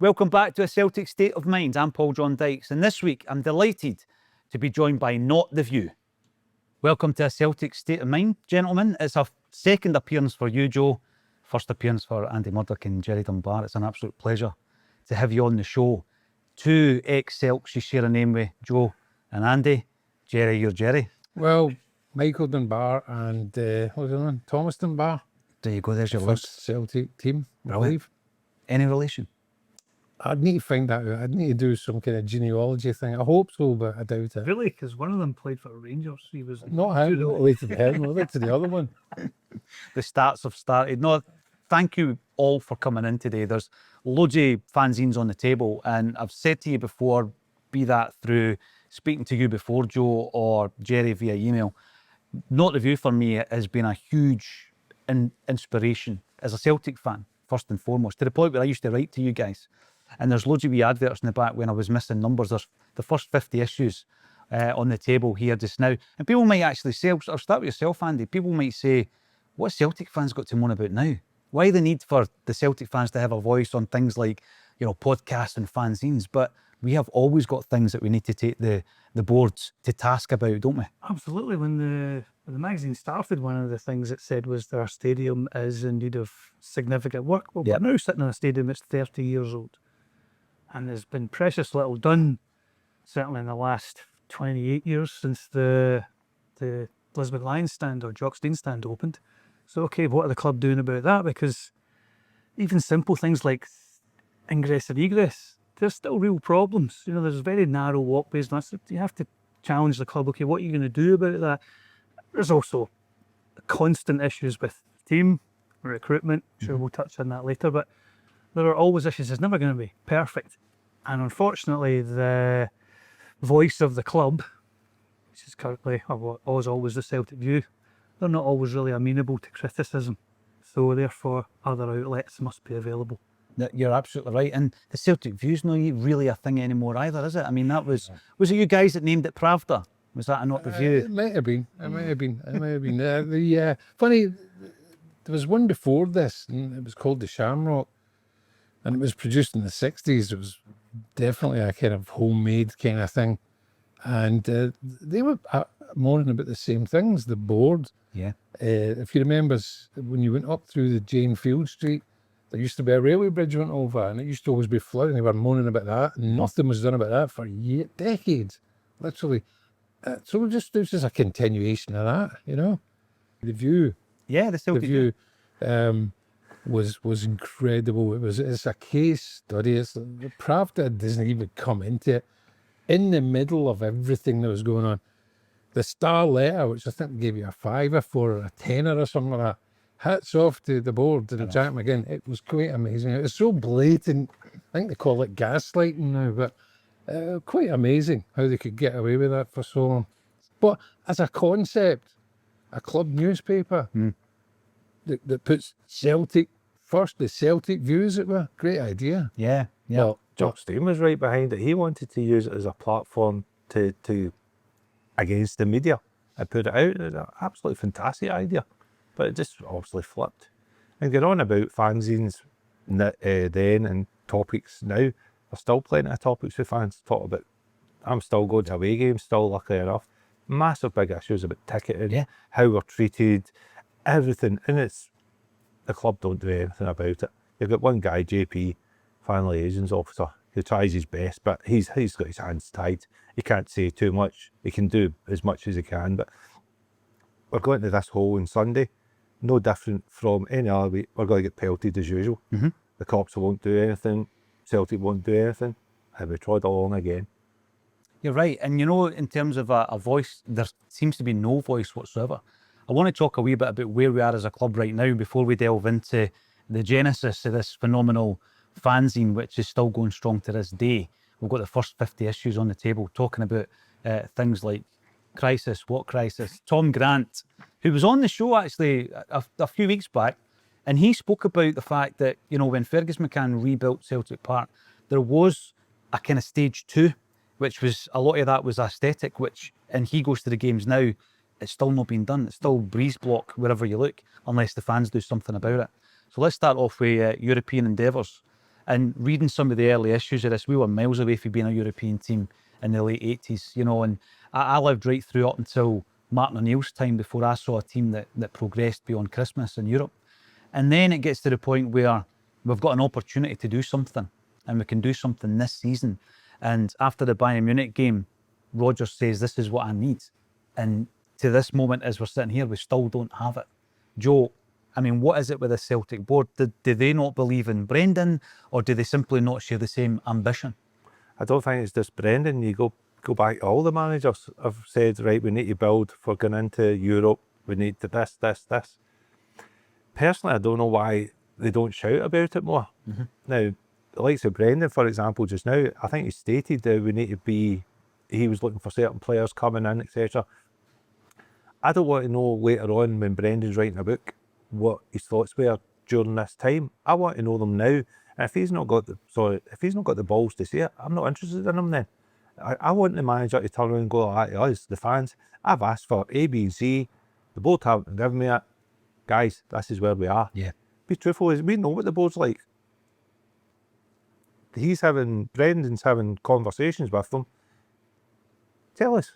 Welcome back to A Celtic State of Mind. I'm Paul John Dykes, and this week I'm delighted to be joined by Not The View. Welcome to A Celtic State of Mind, gentlemen. It's a second appearance for you, Joe. First appearance for Andy Murdoch and Jerry Dunbar. It's an absolute pleasure to have you on the show. Two ex-Celts you share a name with, Joe and Andy. Jerry, you're Jerry. Well, Michael Dunbar and what was the other one? Thomas Dunbar. There you go, there's your First list. Celtic team, I Brilliant. believe. Any relation? I'd need to find that out. I'd need to do some kind of genealogy thing. I hope so, but I doubt it. Really? Because one of them played for Rangers. He was Not him, not related to him, related to the other one. The starts have started. No, thank you all for coming in today. There's loads of fanzines on the table, and I've said to you before, be that through speaking to you before, Joe, or Jerry via email, Not The View for me has been a huge inspiration as a Celtic fan, first and foremost, to the point where I used to write to you guys. And there's loads of wee adverts in the back when I was missing numbers. There's the first 50 issues on the table here just now. And people might actually say, I'll start with yourself, Andy. People might say, what Celtic fans got to moan about now? Why the need for the Celtic fans to have a voice on things like, you know, podcasts and fanzines? But we have always got things that we need to take the boards to task about, don't we? absolutely. When the magazine started, one of the things it said was that our stadium is in need of significant work. Well, Yep. we're now sitting in a stadium that's 30 years old. And there's been precious little done, certainly in the last 28 years since the Lisbon Lions stand or Jock Stein stand opened. So, okay, what are the club doing about that? Because even simple things like ingress and egress, there's still real problems. You know, there's very narrow walkways. And that's, you have to challenge the club. Okay, what are you going to do about that? There's also constant issues with team recruitment. Sure, we'll touch on that later. But there are always issues. It's never going to be perfect. And unfortunately, the voice of the club, which is currently, or what was always the Celtic View, they're not always really amenable to criticism. So therefore, other outlets must be available. You're absolutely right. And the Celtic View's not really a thing anymore either, is it? I mean, that was it you guys that named it Pravda? Was that a Not The View? It might have been. It might have been. It might have been. Funny, there was one before this, and it was called The Shamrock. And it was produced in the 60s. It was definitely a kind of homemade kind of thing. And they were moaning about the same things, the board. Yeah. If you remember, when you went up through the Jane Field Street, there used to be a railway bridge went over, and it used to always be flooding. They were moaning about that. And nothing was done about that for decades, literally. So it was just a continuation of that, you know. The View. Yeah, the Celtic View. Was incredible. It's a case study. The Pravda doesn't even come into it. In the middle of everything that was going on, the Star Letter, which I think gave you a £5 for, or a £10 or something like that. Hats off to the board and Jack McGinn. It was quite amazing. It was so blatant. I think they call it gaslighting now, but quite amazing how they could get away with that for so long. But as a concept, a club newspaper that puts Celtic first, the Celtic View, as it were, great idea. Yeah, yeah. Well, Jock Stein was right behind it. He wanted to use it as a platform to against the media and put it out. It's an absolutely fantastic idea, but it just obviously flipped. And get on about fanzines then and topics now. There's still plenty of topics for fans to talk about. I'm still going to away games, still luckily enough. Massive big issues about ticketing, how we're treated, everything. And it's the club don't do anything about it. You've got one guy, JP, fan liaisons officer, who tries his best, but he's got his hands tied. He can't say too much. He can do as much as he can, but we're going to this hole on Sunday, no different from any other week. We're going to get pelted as usual. The cops won't do anything. Celtic won't do anything. And we trod along again. You're right. And you know, in terms of a voice, there seems to be no voice whatsoever. I want to talk a wee bit about where we are as a club right now before we delve into the genesis of this phenomenal fanzine, which is still going strong to this day. We've got the first 50 issues on the table talking about things like crisis, what crisis. Tom Grant, who was on the show actually a few weeks back, and he spoke about the fact that, you know, when Fergus McCann rebuilt Celtic Park, there was a kind of stage 2, which was, a lot of that was aesthetic, which, and he goes to the games now, it's still not been done. It's still breeze block wherever you look, unless the fans do something about it. So let's start off with European endeavours. And reading some of the early issues of this, we were miles away from being a European team in the late 80s, you know, and I lived right through up until Martin O'Neill's time before I saw a team that progressed beyond Christmas in Europe. And then it gets to the point where we've got an opportunity to do something, and we can do something this season. And after the Bayern Munich game, Rodgers says, this is what I need. And to this moment, as we're sitting here, we still don't have it. Joe, I mean, what is it with the Celtic board? Do they not believe in Brendan, or do they simply not share the same ambition? I don't think it's just Brendan. You go back, all the managers have said, right, we need to build for going into Europe. We need to this. Personally, I don't know why they don't shout about it more. Now, the likes of Brendan, for example, just now, I think he stated that we need to be, he was looking for certain players coming in, etc. I don't want to know later on when Brendan's writing a book what his thoughts were during this time. I want to know them now. And if he's not got the balls to say it, I'm not interested in him then. I want the manager to turn around and go to us, the fans, I've asked for A, B, and C. The board haven't given me it. Guys, this is where we are. Yeah. Be truthful, we know what the board's like. Brendan's having conversations with them. Tell us.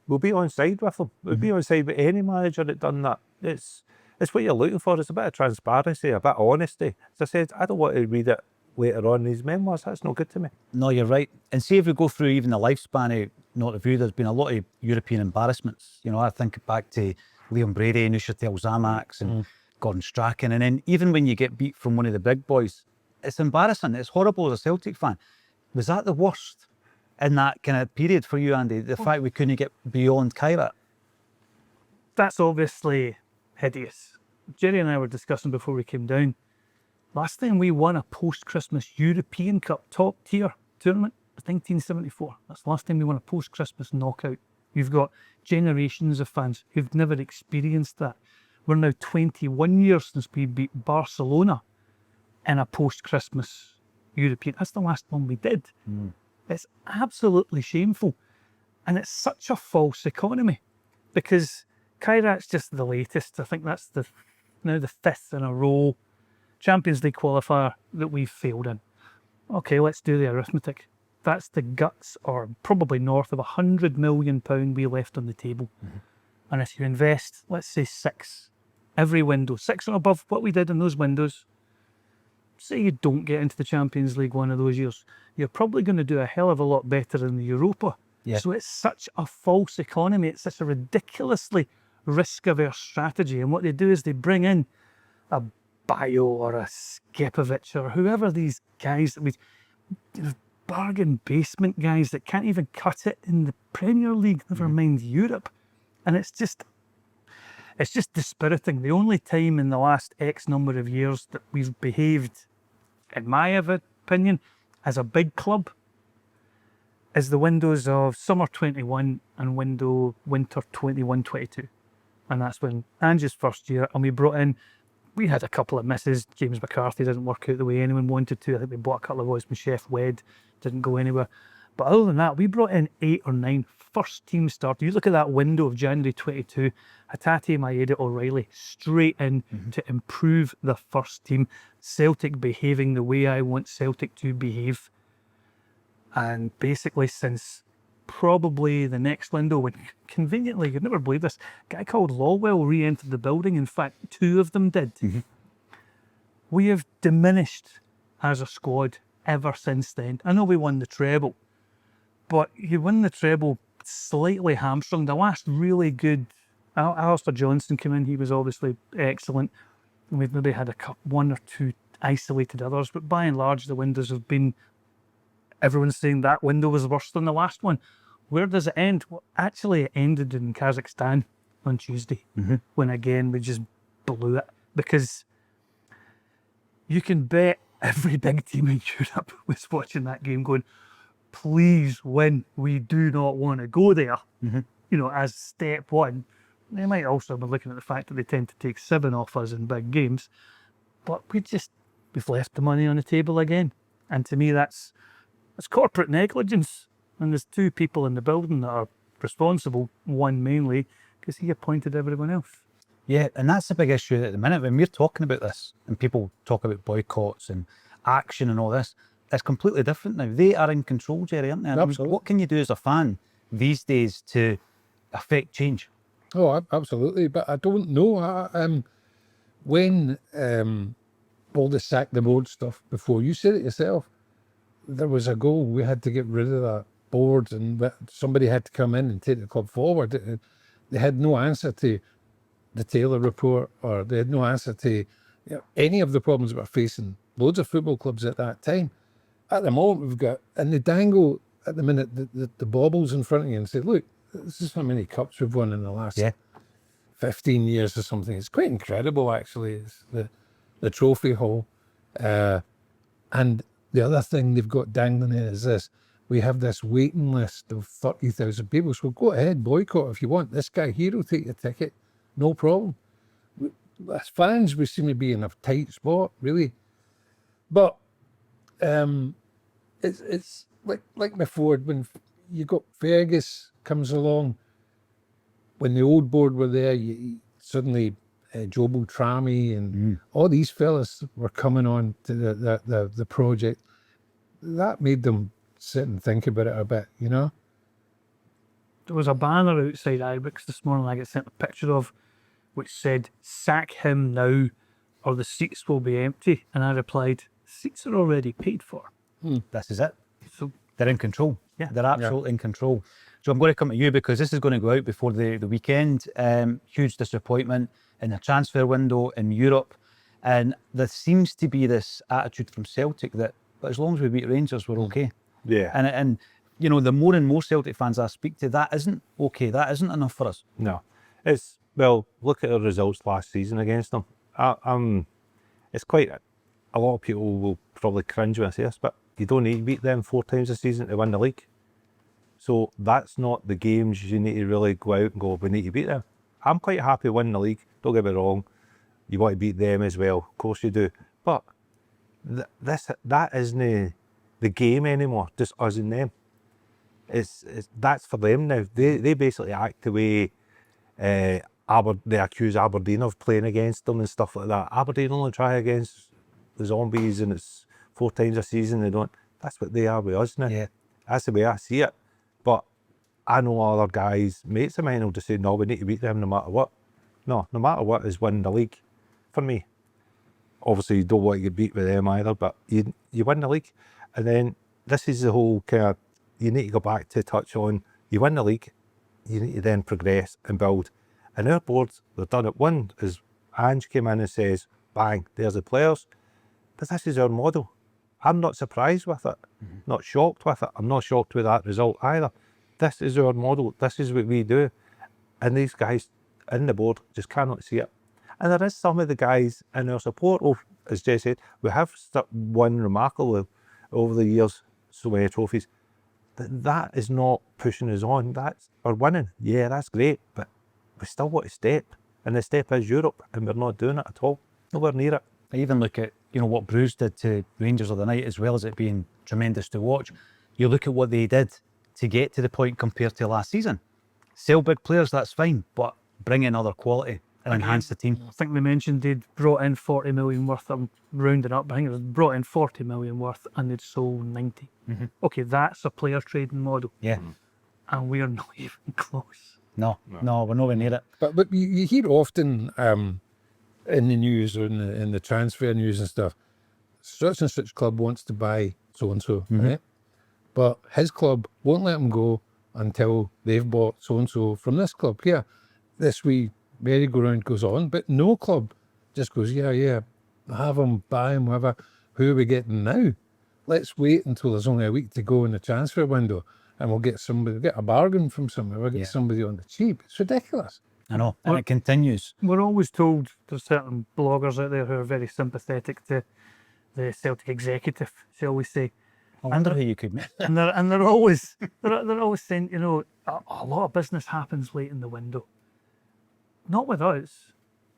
We'll be on side with them. We'll be on side with any manager that done that. It's what you're looking for. It's a bit of transparency, a bit of honesty. As I said, I don't want to read it later on in his memoirs. That's not good to me. No, you're right. And see, if we go through even the lifespan of Not Review, there's been a lot of European embarrassments. You know, I think back to Liam Brady, Neuchâtel Xamax, and Gordon Strachan. And then even when you get beat from one of the big boys, it's embarrassing. It's horrible as a Celtic fan. Was that the worst in that kind of period for you, Andy? The fact we couldn't get beyond Kairat? That's obviously hideous. Jerry and I were discussing before we came down. Last time we won a post-Christmas European Cup top-tier tournament was 1974. That's the last time we won a post-Christmas knockout. You've got generations of fans who've never experienced that. We're now 21 years since we beat Barcelona in a post-Christmas European. That's the last one we did. It's absolutely shameful. And it's such a false economy because Kairat's just the latest. I think that's now the fifth in a row Champions League qualifier that we've failed in. Okay, let's do the arithmetic. That's the guts, or probably north of £100 million we left on the table. And if you invest, let's say 6 every window, 6 or above what we did in those windows, say you don't get into the Champions League one of those years, you're probably going to do a hell of a lot better in the Europa. Yeah. So it's such a false economy. It's such a ridiculously risk-averse strategy. And what they do is they bring in a Bio or a Skepovic or whoever these guys that we, bargain basement guys that can't even cut it in the Premier League, never mind Europe. And it's just dispiriting. The only time in the last X number of years that we've behaved, in my opinion, as a big club is the windows of summer 21 and winter 21-22. And that's when Angie's first year, and we had a couple of misses. James McCarthy didn't work out the way anyone wanted to. I think we bought a couple of boys from Chef Wed, didn't go anywhere. But other than that, we brought in 8 or 9 first team starters. You look at that window of January 22, Hatate, Maeda, O'Reilly, straight in to improve the first team. Celtic behaving the way I want Celtic to behave. And basically since probably the next window, when conveniently, you'd never believe this, a guy called Lawwell re-entered the building. In fact, 2 of them did. We have diminished as a squad ever since then. I know we won the treble, but you win the treble slightly hamstrung. The last really good, Alistair Johnston came in, he was obviously excellent. And we've maybe had 1 or 2 isolated others, but by and large the windows have been, everyone's saying that window was worse than the last one. Where does it end? Well, actually it ended in Kazakhstan on Tuesday, when again we just blew it, because you can bet every big team in Europe was watching that game going, please win, we do not want to go there, as step one. They might also be looking at the fact that they tend to take 7 off us in big games, but we've left the money on the table again. And to me that's corporate negligence. And there's 2 people in the building that are responsible, one mainly, because he appointed everyone else. Yeah, and that's the big issue at the minute when we're talking about this and people talk about boycotts and action and all this. It's completely different now. They are in control, Jerry, aren't they? I mean, Absolutely. what can you do as a fan these days to affect change? Oh, absolutely. But I don't know. When all the sack the board stuff before, you said it yourself, there was a goal. We had to get rid of that board, and somebody had to come in and take the club forward. They had no answer to the Taylor report, or they had no answer to any of the problems that were facing loads of football clubs at that time. At the moment, we've got, and they dangle at the minute the baubles in front of you and say, look, this is how many cups we've won in the last 15 years or something. It's quite incredible, actually. It's the trophy hall. And the other thing they've got dangling in is this. We have this waiting list of 30,000 people. So go ahead, boycott if you want. This guy here will take your ticket. No problem. As fans, we seem to be in a tight spot, really. But it's like before, when you got Fergus comes along, when the old board were there, suddenly Joe Beltrami and all these fellas were coming on to the project. That made them sit and think about it a bit, you know? There was a banner outside Ibrox this morning I got sent a picture of, which said, sack him now or the seats will be empty. And I replied, seats are already paid for. This is it. So They're in control. Yeah. They're absolutely in control. So I'm going to come to you because this is going to go out before the weekend. Huge disappointment in the transfer window in Europe. And there seems to be this attitude from Celtic that, but as long as we beat Rangers, we're okay. Yeah. And you know, the more and more Celtic fans I speak to, that isn't okay. That isn't enough for us. No. It's, well, look at the results last season against them. It's quite, a lot of people will probably cringe when I say this, but you don't need to beat them 4 times a season to win the league. So that's not the games you need to really go out and go, we need to beat them. I'm quite happy winning the league, don't get me wrong. You want to beat them as well, of course you do. But that isn't the game anymore, just us and them. That's for them now. They basically act the way they accuse Aberdeen of playing against them and stuff like that. Aberdeen only try against the Zombies and it's 4 times a season. They don't. That's what they are with us now. Yeah. That's the way I see it. But I know other guys, mates of mine, will just say, no, we need to beat them no matter what. No matter what is winning the league for me. Obviously, you don't want to get beat with them either, but you win the league. And then this is the whole kind of, you need to go back to touch on, you win the league, you need to then progress and build. And our boards, they've done it. One is Ange came in and says, bang, there's the players. But this is our model. I'm not surprised with it, not shocked with it. I'm not shocked with that result either. This is our model. This is what we do. And these guys in the board just cannot see it. And there is some of the guys in our support, as Jay said, we have won remarkably over the years, so many trophies. That is not pushing us on. We're winning. Yeah, that's great, but we still want to step. And the step is Europe, and we're not doing it at all. Nowhere near it. I even look at, you know, what Bruce did to Rangers of the night, as well as it being tremendous to watch. You look at what they did to get to the point compared to last season. Sell big players, that's fine, but bring in other quality and enhance the team. I think they mentioned they'd brought in 40 million worth. I'm rounding up, but I think it was brought in 40 million worth and they'd sold 90. Okay, that's a player trading model. Yeah. And we're not even close. No, we're nowhere near it. But you hear often in the news or in the transfer news and stuff, such and such club wants to buy so-and-so, right? But his club won't let him go until they've bought so-and-so from this club. Yeah, this wee merry-go-round goes on, but no club just goes, yeah, have him, buy him, whatever. Who are we getting now? Let's wait until there's only a week to go in the transfer window and we'll get a bargain from somewhere, we'll get somebody on the cheap. It's ridiculous. I know, and it continues. We're always told there's certain bloggers out there who are very sympathetic to the Celtic executive, shall we say. I wonder who you could meet. And they're always saying, you know, a lot of business happens late in the window. Not with us.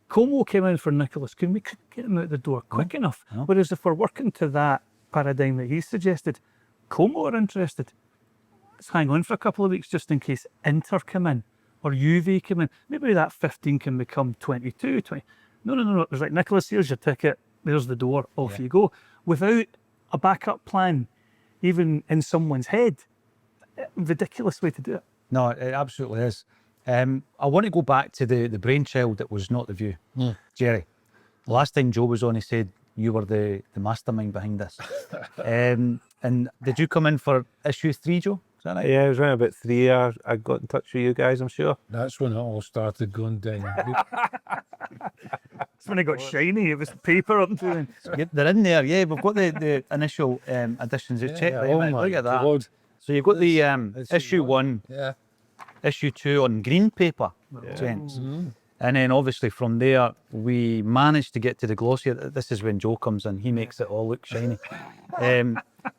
Como came in for Nicholas Kuhn. We couldn't get him out the door quick enough. No. Whereas if we're working to that paradigm that he suggested, Como are interested. Let's hang on for a couple of weeks just in case Inter come in or Juve come in. Maybe that 15 can become 22, 20. No. There's like, Nicholas, here's your ticket. There's the door. Off you go. without a backup plan, even in someone's head. Ridiculous way to do it. No, it absolutely is. I want to go back to the brainchild that was not the View. Jerry, the last time Joe was on, he said you were the mastermind behind this. And did you come in for issue 3, Joe? Is that right? Yeah, it was around about 3 hours. I got in touch with you guys, I'm sure. That's when it all started going down. It's when it got shiny, it was paper up to Yeah, they're in there. Yeah, we've got the initial editions. Just check them oh out. my Look at that. God. So you've got the It's issue 1, Yeah. issue 2 on green paper, gents. And then obviously from there, we managed to get to the glossy. This is when Joe comes in. He makes it all look shiny.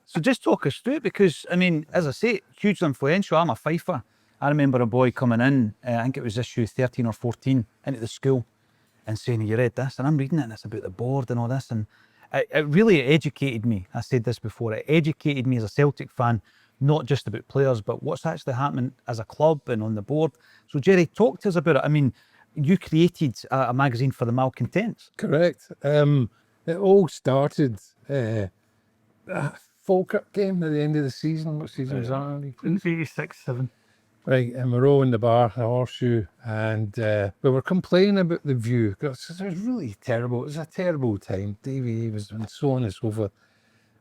So just talk us through it, because, I mean, as I say, hugely influential. I'm a Fifer. I remember a boy coming in, I think it was issue 13 or 14, into the school and saying, you read this? And I'm reading it, and it's about the board and all this. And it really educated me. I said this before. It educated me as a Celtic fan, not just about players, but what's actually happening as a club and on the board. So, Jerry, talk to us about it. I mean, you created a magazine for the malcontents. Correct. It all started a Falkirk game at the end of the season. What season was that? 86-7. Right, and we're all in the bar, the Horseshoe, and we were complaining about the View. It was really terrible. It was a terrible time. Davey was, and so on and so forth.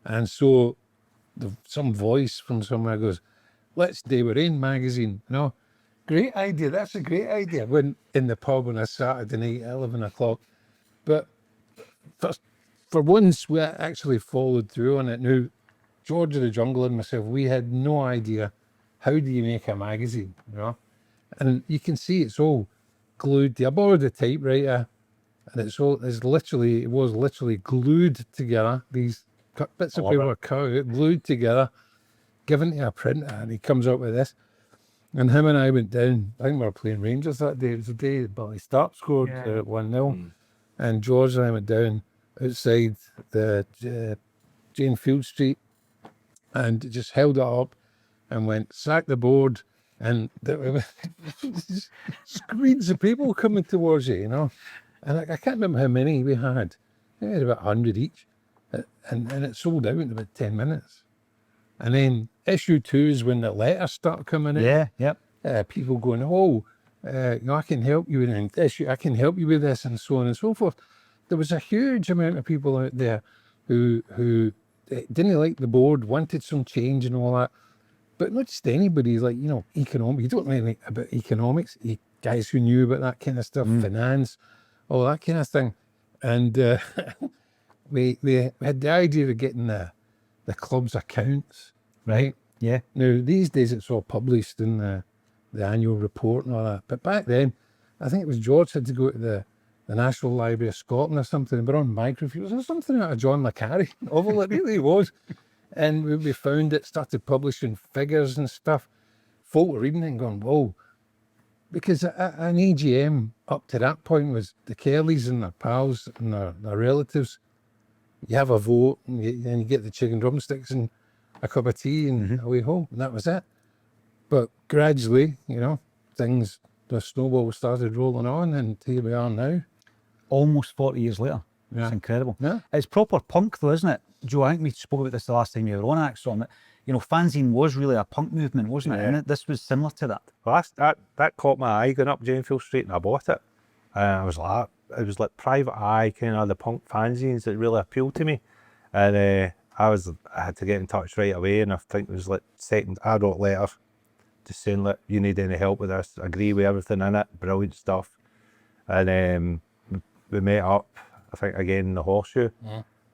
And so some voice from somewhere goes, let's do our own magazine. You know, great idea. That's a great idea. Went in the pub on a Saturday night, 11 o'clock. But for once, we actually followed through on it. Now, George of the Jungle and myself, we had no idea, how do you make a magazine, you know? And you can see it's all glued. I borrowed a typewriter, and it was literally glued together. These bits of paper were cut out, glued together, given to a printer, and he comes up with this. And him and I went down. I think we were playing Rangers that day. It was the day that Billy Stark scored 1-0. And George and I went down outside the Jane Field Street and just held it up and went, sack the board. And there were screens of people coming towards you, you know. And I can't remember how many we had. We had about 100 each. And it sold out in about 10 minutes. And then issue 2 is when the letters start coming in. Yeah, yep. People going, you know, I can help you with an issue. I can help you with this, and so on and so forth. There was a huge amount of people out there who didn't like the board, wanted some change and all that. But not just anybody, like, you know, economics. You don't know anything about economics. Guys who knew about that kind of stuff, finance, all that kind of thing. And we had the idea of getting the club's accounts, right? Yeah. Now, these days it's all published in the annual report and all that. But back then, I think it was George had to go to the National Library of Scotland or something. We're on microfilms. There was something out of John Le Carre novel, it really was. And we found it, started publishing figures and stuff. Folk were reading it and going, whoa. Because an AGM up to that point was the Kellys and their pals and their relatives. You have a vote, and then you get the chicken drumsticks and a cup of tea and away home, and that was it. But gradually, you know, the snowball started rolling on, and here we are now. Almost 40 years later. Yeah. It's incredible. Yeah. It's proper punk though, isn't it? Joe, I think we spoke about this the last time you were on ACSOM. That, you know, fanzine was really a punk movement, wasn't it? Yeah. And this was similar to that. Well, that caught my eye going up Janefield Street, and I bought it. And it was like private eye, kind of the punk fanzines that really appealed to me. And I had to get in touch right away, and I think it was like I wrote a letter just saying, look, you need any help with this, agree with everything in it, brilliant stuff. And we met up, I think, again in the Horseshoe,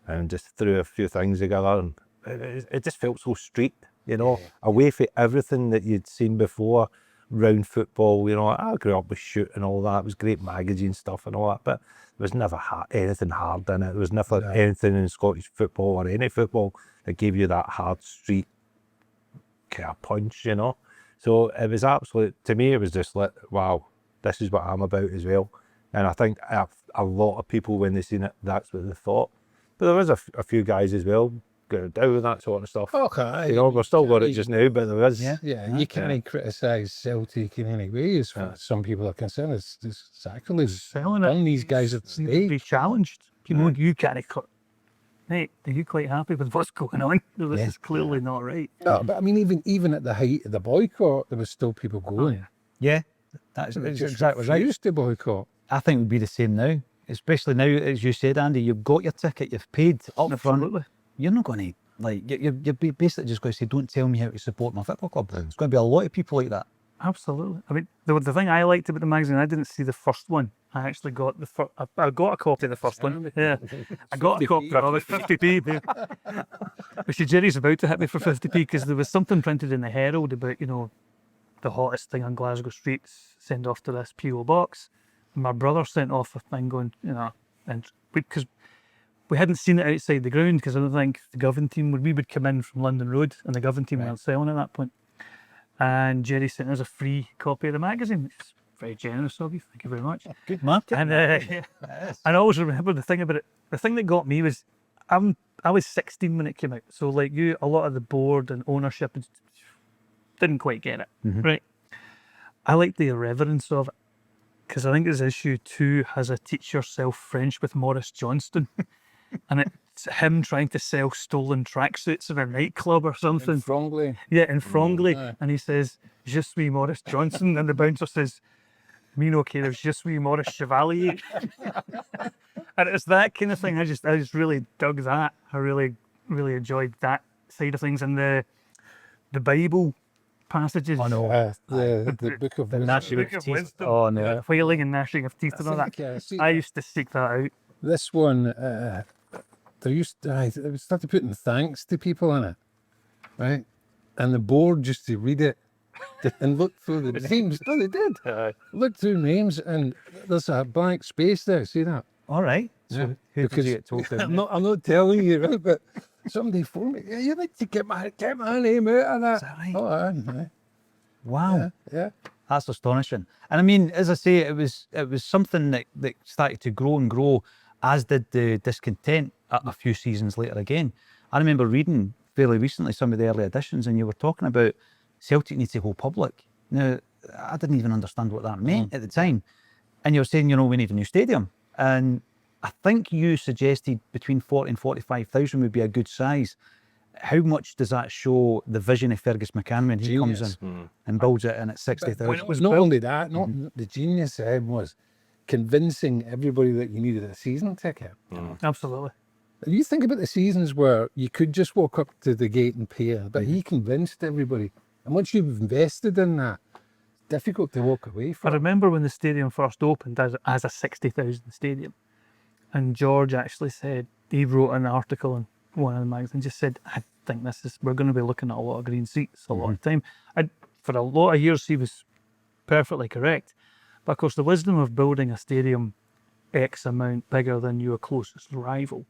and just threw a few things together, and it just felt so street, you know, away from everything that you'd seen before, round football, you know. I grew up with Shoot and all that. It was great magazine stuff and all that, but there was never anything hard in it. There was never anything in Scottish football or any football that gave you that hard street kind of punch, you know. So it was absolute, to me, it was just like, wow, this is what I'm about as well. And I think a lot of people, when they seen it, that's what they thought. But there was a few guys as well going down with that sort of stuff. Okay. You know, we've still got it just now, but there is. Yeah, you can't criticise Celtic in any way, as far as some people are concerned. It's sacrilege. Selling it. Done these guys at Needs to be stake. challenged. You know, you can't cut mate, are you quite happy with what's going on? This is clearly not right. No, but I mean, even at the height of the boycott, there was still people going. yeah. Yeah, that's They just exactly right. refused to boycott. I think it would be the same now, especially now, as you said, Andy, you've got your ticket, you've paid up front. Absolutely. You're not going to, like, you're basically just going to say, don't tell me how to support my football club. There's going to be a lot of people like that. Absolutely. I mean, the thing I liked about the magazine, I didn't see the first one. I actually got the first. I got a copy of the first one. Yeah, I got a copy of it, 50p. Which Jerry's about to hit me for 50p because there was something printed in the Herald about, you know, the hottest thing on Glasgow streets, send off to this PO box. And my brother sent off a thing going, you know, and because we hadn't seen it outside the ground because I don't think the Govan team we would come in from London Road and the Govan team weren't selling at that point. And Jerry sent us a free copy of the magazine, which is very generous of you. Thank you very much. Good man. And I always remember the thing about it. The thing that got me was I was 16 when it came out. So like you, a lot of the board and ownership didn't quite get it, right? I like the irreverence of it because I think his issue 2 has a teach yourself French with Maurice Johnston. And it's him trying to sell stolen tracksuits in a nightclub or something. Strongly. Yeah, in Frongley. And he says, Je suis Maurice Johnson. And the bouncer says, Me no care, Je suis Maurice Chevalier. And it's that kind of thing. I just really dug that. I really enjoyed that side of things. And the Bible passages. I know. The book of wisdom. Gnashing of Book of teeth. Wisdom. Oh, no. Wailing and gnashing of teeth and all that. I used to seek that out. This one, I started putting thanks to people in it, right? And the board just to read it and look through the names. No, they did. Look through names, and there's a blank space there. See that? All right. So Yeah. who did Because you get told to? I'm not telling you, right? But somebody phoned me. Yeah, you need to get my name out of that. Is that right? Oh, aye. Wow. Yeah. That's astonishing. And I mean, as I say, it was something that started to grow and grow, as did the discontent a few seasons later again. I remember reading fairly recently some of the early editions, and you were talking about Celtic needs to go public. Now, I didn't even understand what that meant at the time. And you were saying, you know, we need a new stadium. And I think you suggested between 40 and 45,000 would be a good size. How much does that show the vision of Fergus McCann when he comes in and builds it in at 60,000? It was not only that, not the genius was convincing everybody that you needed a season ticket. Absolutely. You think about the seasons where you could just walk up to the gate and pay, but he convinced everybody. And once you've invested in that, it's difficult to walk away I from. remember when the stadium first opened as a 60,000 stadium, and George actually said, he wrote an article in one of the magazines, just said, I think we're going to be looking at a lot of green seats a lot of time. For a lot of years, he was perfectly correct. But of course, the wisdom of building a stadium X amount bigger than your closest rival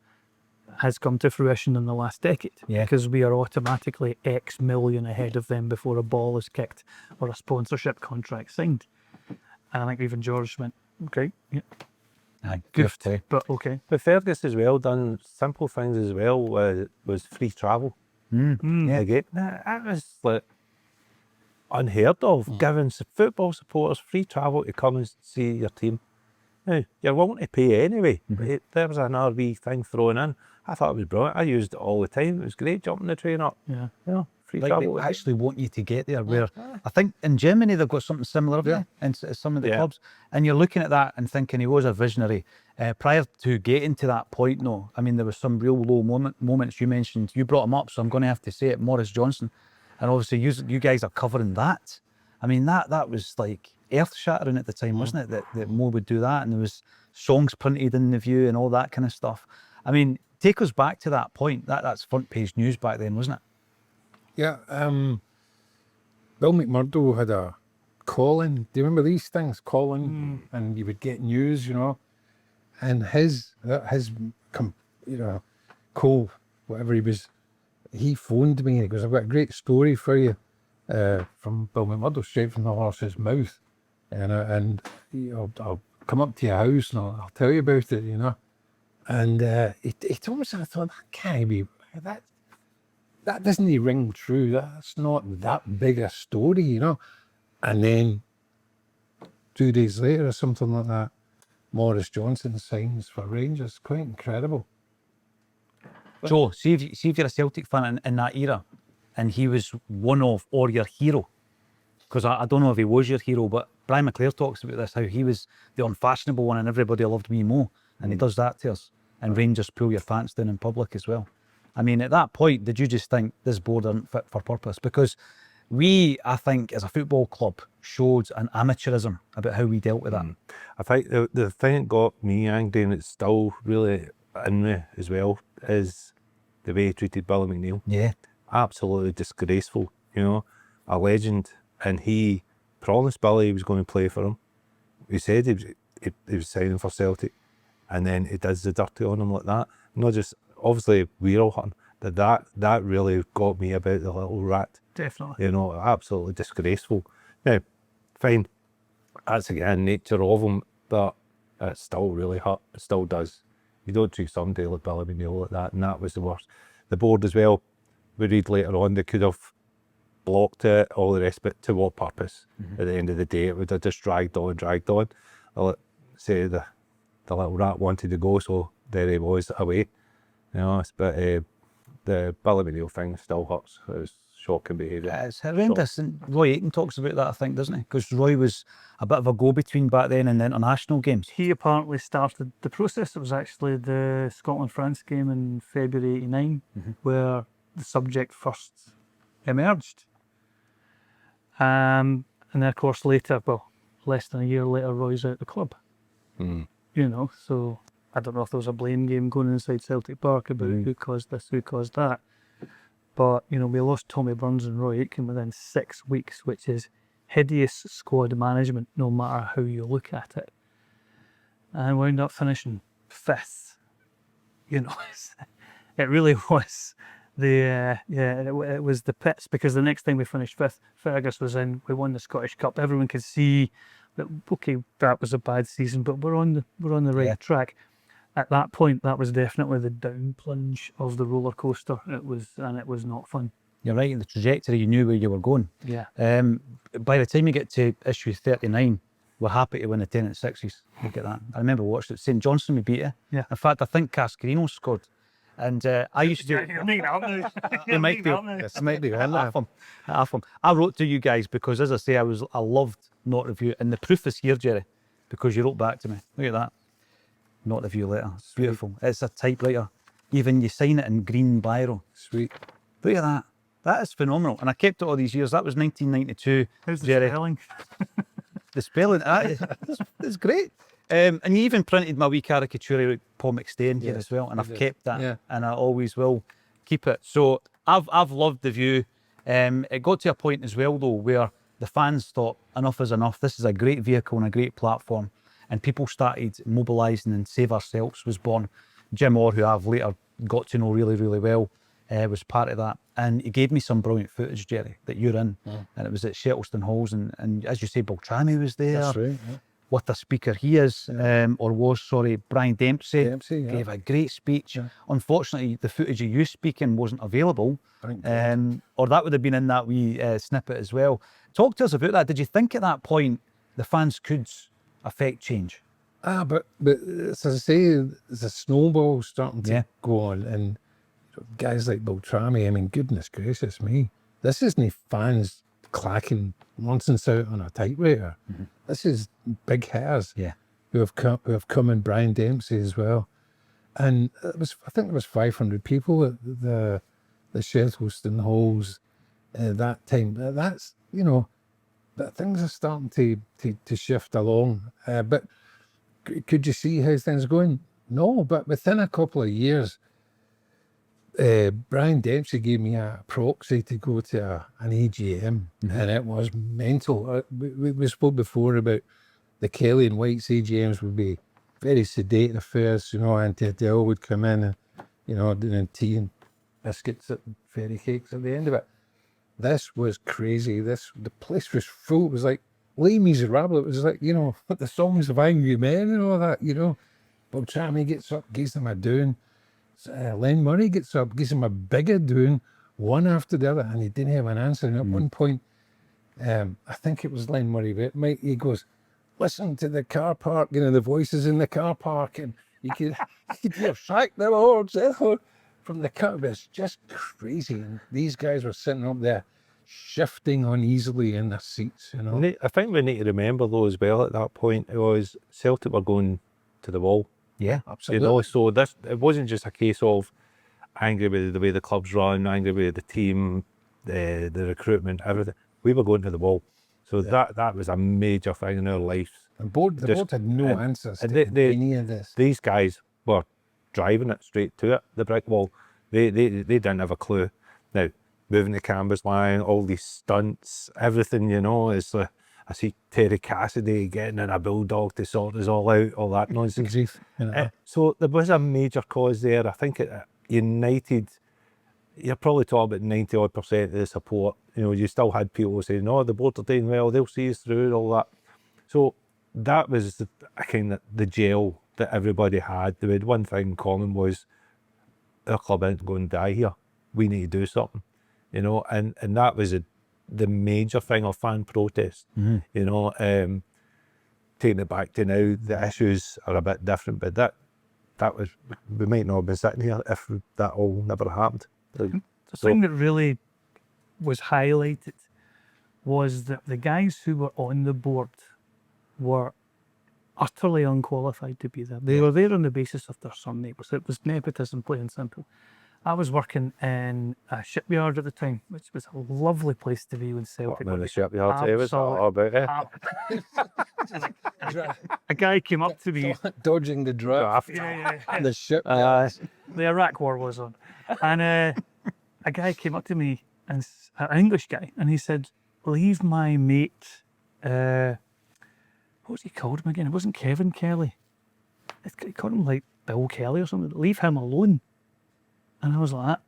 has come to fruition in the last decade. Yeah. Because we are automatically X million ahead of them before a ball is kicked or a sponsorship contract signed. And I think even George went, okay, yeah, Aye, goofed, fair play. but okay. But Fergus as well done simple things as well. Was free travel. Yeah. Again, that was like unheard of. Giving football supporters free travel to come and see your team. Now, you're willing to pay anyway. But there was an RV thing thrown in. I thought it was brilliant. I used it all the time. It was great jumping the train up. Yeah. You know, free Like travel. they actually want you to get there, where I think in Germany they've got something similar, haven't they, in some of the clubs. And you're looking at that and thinking he was a visionary. Prior to getting to that point, though, I mean, there was some real low moments you mentioned. You brought him up, so I'm going to have to say it, Maurice Johnston. And obviously you guys are covering that. I mean, that was like earth-shattering at the time, wasn't it, that Mo would do that, and there was songs printed in the View and all that kind of stuff. I mean, take us back to that point. That's front page news back then, wasn't it? Yeah. Bill McMurdo had a call-in. Do you remember these things? Call-in, and you would get news, you know. And his whatever he was, he phoned me and he goes, I've got a great story for you from Bill McMurdo, straight from the horse's mouth. And I'll come up to your house and I'll tell you about it, you know. And he told me something. I thought, that can't be, that doesn't ring true. That's not that big a story, you know. And then 2 days later or something like that, Maurice Johnson signs for Rangers. Quite incredible. Joe, see if you're a Celtic fan in that era, and he was one of, or your hero, because I don't know if he was your hero, but Brian McClare talks about this, how he was the unfashionable one and everybody loved wee Mo, and he does that to us. And Rangers pull your pants down in public as well. I mean, at that point, did you just think this board isn't fit for purpose? Because we, I think, as a football club, showed an amateurism about how we dealt with that. I think the thing that got me angry, and it's still really in me as well, is the way he treated Billy McNeil. Yeah. Absolutely disgraceful, you know, a legend. And he promised Billy he was going to play for him. He said he was signing for Celtic, and then he does the dirty on him like that. Not just, obviously, we're all hurting, that really got me about the little rat. Definitely. You know, absolutely disgraceful. Now, fine, that's again nature of him, but it still really hurt. It still does. You don't treat somebody like Billy McNeil like that, and that was the worst. The board as well, we read later on, they could have blocked it, all the rest of it. To what purpose? At the end of the day, it would have just dragged on. Say the little rat wanted to go, so there he was away. You know, but the Billy McNeil thing still hurts. It was shocking behaviour. It's horrendous. And Roy Aiken talks about that, I think, doesn't he? Because Roy was a bit of a go-between back then in the international games. He apparently started the process. It was actually the Scotland-France game in February '89 where the subject first emerged. And then, of course, later, well, less than a year later, Roy's out the club. You know, so I don't know if there was a blame game going inside Celtic Park about who caused this, who caused that. But, you know, we lost Tommy Burns and Roy Aitken within 6 weeks, which is hideous squad management, no matter how you look at it. And wound up finishing 5th. You know, it really was it was the pits, because the next time we finished 5th, Fergus was in, we won the Scottish Cup. Everyone could see that, okay, that was a bad season, but we're on the right track. At that point, that was definitely the down plunge of the roller coaster. It was not fun. You're right, in the trajectory, you knew where you were going. Yeah. By the time you get to issue 39, we're happy to win the 10 at 6s. Look at that. I remember watching it. St Johnstone, we beat it. Yeah. In fact, I think Cascarino scored. And I used to... It might be. It might be Half them. I wrote to you guys because, as I say, I loved Not Review, and the proof is here, Jerry, because you wrote back to me. Look at that. Not Review letter. It's beautiful. It's a typewriter. Even you sign it in green biro. Sweet. Look at that. That is phenomenal. And I kept it all these years. That was 1992. How's the Jerry. spelling? The spelling, it's great. And you even printed my wee caricature of Paul McStay here as well, and I've kept that, and I always will keep it. So I've loved the view. It got to a point as well, though, where the fans thought enough is enough. This is a great vehicle and a great platform, and people started mobilising, and Save Ourselves was born. Jim Orr, who I've later got to know really, really well, was part of that. And he gave me some brilliant footage, Jerry, that you're in. And it was at Shettleston Halls, and as you say, Beltrami was there. That's right. What a speaker he is, or was, sorry. Brian Dempsey, Dempsey, gave a great speech. Unfortunately, the footage of you speaking wasn't available, or that would have been in that wee snippet as well. Talk to us about that. Did you think at that point the fans could affect change? But as I say, there's a snowball starting to go on, and guys like Beltrami, I mean, goodness gracious me, this isn't fans clacking nonsense out on a typewriter. This is big hitters who have come in, Brian Dempsey as well. And I think there was 500 people at the Shettleston Halls that time. That's, you know, but things are starting to shift along. But could you see how things are going? No, but within a couple of years, Brian Dempsey gave me a proxy to go to an AGM, and it was mental. We spoke before about the Kelly and White's AGMs would be very sedate affairs, you know, and Adele would come in and, you know, doing tea and biscuits and fairy cakes at the end of it. This was crazy. The place was full. It was like Les Miserables. It was like, you know, the songs of Angry Men and all that, you know. Beltrami gets up, gives them a doing. Len Murray gets up, gives him a bigger doing, one after the other, and he didn't have an answer. And at one point, I think it was Len Murray, but he goes, listen to the car park, you know, the voices in the car park, and you could hear Shaq the Lord, from the cut, it's just crazy. And these guys were sitting up there, shifting uneasily in their seats, you know. I think we need to remember though as well at that point, it was Celtic were going to the wall. Yeah, You absolutely. know, so it wasn't just a case of angry with the way the club's run, angry with the team, the recruitment, everything. We were going to the wall. So that was a major thing in our lives. And the board had no answers to any of this. These guys were driving it straight to it, the brick wall. They didn't have a clue. Now, moving the canvas line, all these stunts, everything, you know, is I see Terry Cassidy getting in a bulldog to sort us all out, all that nonsense. You know. So there was a major cause there. I think it united, you're probably talking about 90% of the support. You know, you still had people saying, no, the board are doing well, they'll see us through, all that. So that was the gel that everybody had. They had one thing in common was our club isn't going to die here. We need to do something, you know, and that was the major thing of fan protest, you know. Taking it back to now, the issues are a bit different, but that was, we might not have been sitting here if that all never happened. The thing that really was highlighted was that the guys who were on the board were utterly unqualified to be there. They were there on the basis of their son neighbours. It was nepotism, plain and simple. I was working in a shipyard at the time, which was a lovely place to be when Celtic What, were the shipyard too, was all about it? A guy came up to me. Dodging the draft. The ship. The Iraq war was on. And a guy came up to me, and an English guy, and he said, leave my mate, what was he called him again? It wasn't Kevin Kelly. He called him like Bill Kelly or something. Leave him alone. And I was like,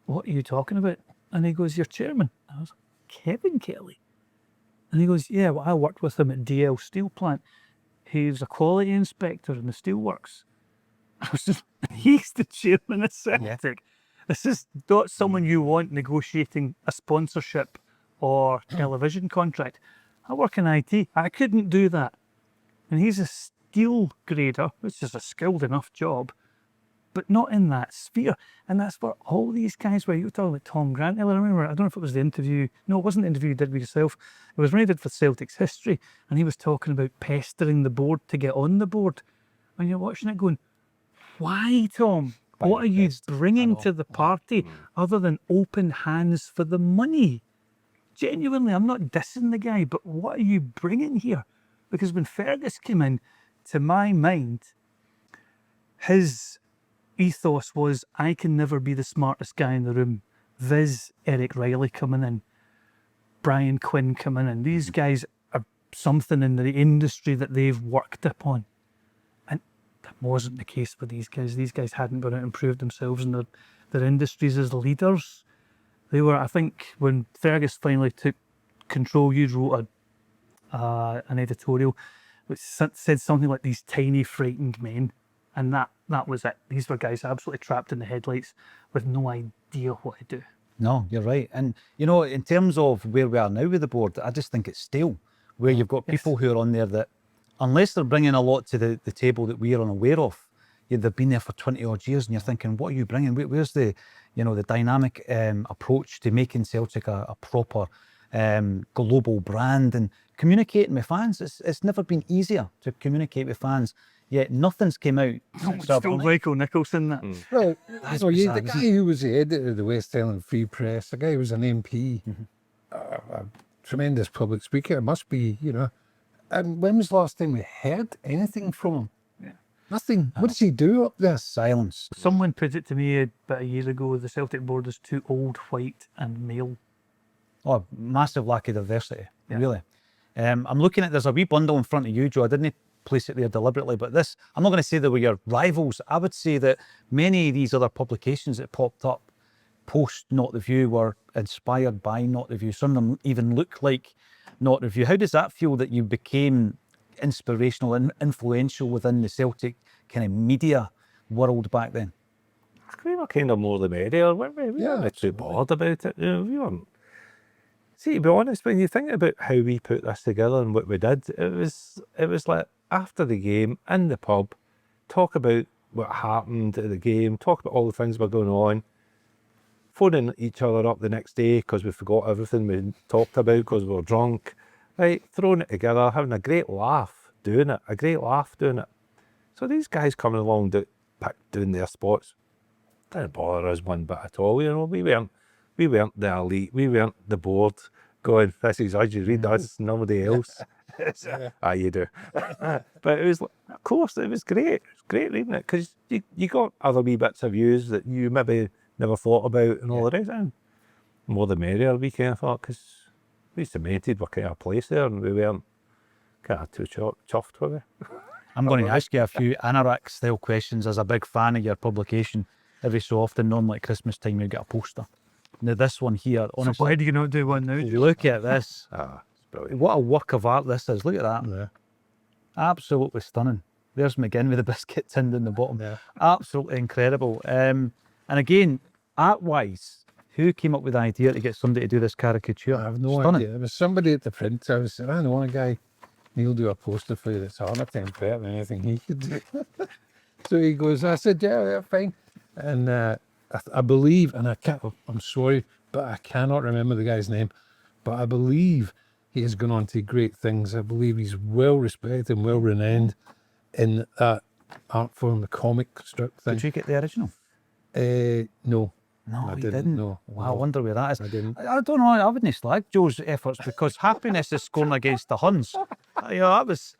what are you talking about? And he goes, your chairman. I was like, Kevin Kelly? And he goes, yeah, well, I worked with him at DL Steel Plant. He's a quality inspector in the steelworks. I was just, he's the chairman of Celtic. This is not someone you want negotiating a sponsorship or television contract. I work in IT. I couldn't do that. And he's a steel grader, which is a skilled enough job, but not in that sphere. And that's where all these guys were. You were talking about Tom Grant. I remember, I don't know if it was the interview. No, it wasn't the interview you did with yourself. It was when he did for Celtic's history. And he was talking about pestering the board to get on the board. And you're watching it going, why, Tom? What are you bringing to the party other than open hands for the money? Genuinely, I'm not dissing the guy, but what are you bringing here? Because when Fergus came in, to my mind, his ethos was, I can never be the smartest guy in the room. Viz Eric Riley coming in, Brian Quinn coming in. These guys are something in the industry that they've worked upon. And that wasn't the case for these guys. These guys hadn't gone out and proved themselves in their industries as leaders. They were, I think, when Fergus finally took control, you wrote an editorial which said something like these tiny frightened men. And that was it. These were guys absolutely trapped in the headlights with no idea what to do. No, you're right. And, you know, in terms of where we are now with the board, I just think it's stale, where you've got people who are on there that, unless they're bringing a lot to the table that we are unaware of, they've been there for 20 odd years and you're thinking, what are you bringing? Where's the, you know, the dynamic approach to making Celtic a proper global brand and communicating with fans? It's never been easier to communicate with fans. Yet nothing's came out. Still Michael Nicholson, that. Well, the guy who was the editor of the West Island Free Press, the guy who was an MP, a tremendous public speaker, it must be, you know. And when was the last time we heard anything from him? Yeah. Nothing. What does he do up there? Silence. Someone put it to me about a year ago, the Celtic board is too old, white and male. Oh, massive lack of diversity, really. I'm looking at, there's a wee bundle in front of you, Joe. I didn't place it there deliberately, but this, I'm not going to say they were your rivals. I would say that many of these other publications that popped up post Not the View were inspired by Not the View. Some of them even look like Not the View. How does that feel that you became inspirational and influential within the Celtic kind of media world back then? We were kind of more the merrier, weren't we? We weren't too bored about it. You know, we weren't. See, to be honest, when you think about how we put this together and what we did, it was like after the game in the pub, talk about what happened at the game, talk about all the things that were going on, phoning each other up the next day because we forgot everything we talked about because we were drunk, right? Throwing it together, having a great laugh doing it, So these guys coming along doing their spots didn't bother us one bit at all. You know, we weren't the elite, we weren't the board going, this is us, you read us, nobody else. You do. But it was, of course, it was great. It was great reading it because you got other wee bits of views that you maybe never thought about and all the rest. And more the merrier, we kind of thought, because we cemented what kind of place there and we weren't kind of too chuffed with it. I'm going to ask you a few anorak style questions. As a big fan of your publication, every so often, normally at Christmas time, you get a poster. Now this one here, So honestly, why do you not do one now? Joe? look at this. It's brilliant. What a work of art this is. Look at that. Yeah. Absolutely stunning. There's McGinn with the biscuit tin in the bottom. Yeah. Absolutely incredible. And again, art-wise, who came up with the idea to get somebody to do this caricature? I have no Stunning. idea. There was somebody at the print house, and I know a guy, he'll do a poster for you that's 100 times better than anything he could do. So he goes, I said, yeah, fine. And I believe, and I'm sorry, but I cannot remember the guy's name, but I believe he has gone on to great things. I believe he's well respected and well renowned in that art form, the comic strip thing. Did you get the original? No. No, I he didn't, didn't. no, Wow, I no. wonder where that is. I didn't. I don't know. I wouldn't slag Joe's efforts because Happiness is scoring against the Huns. You know, that was,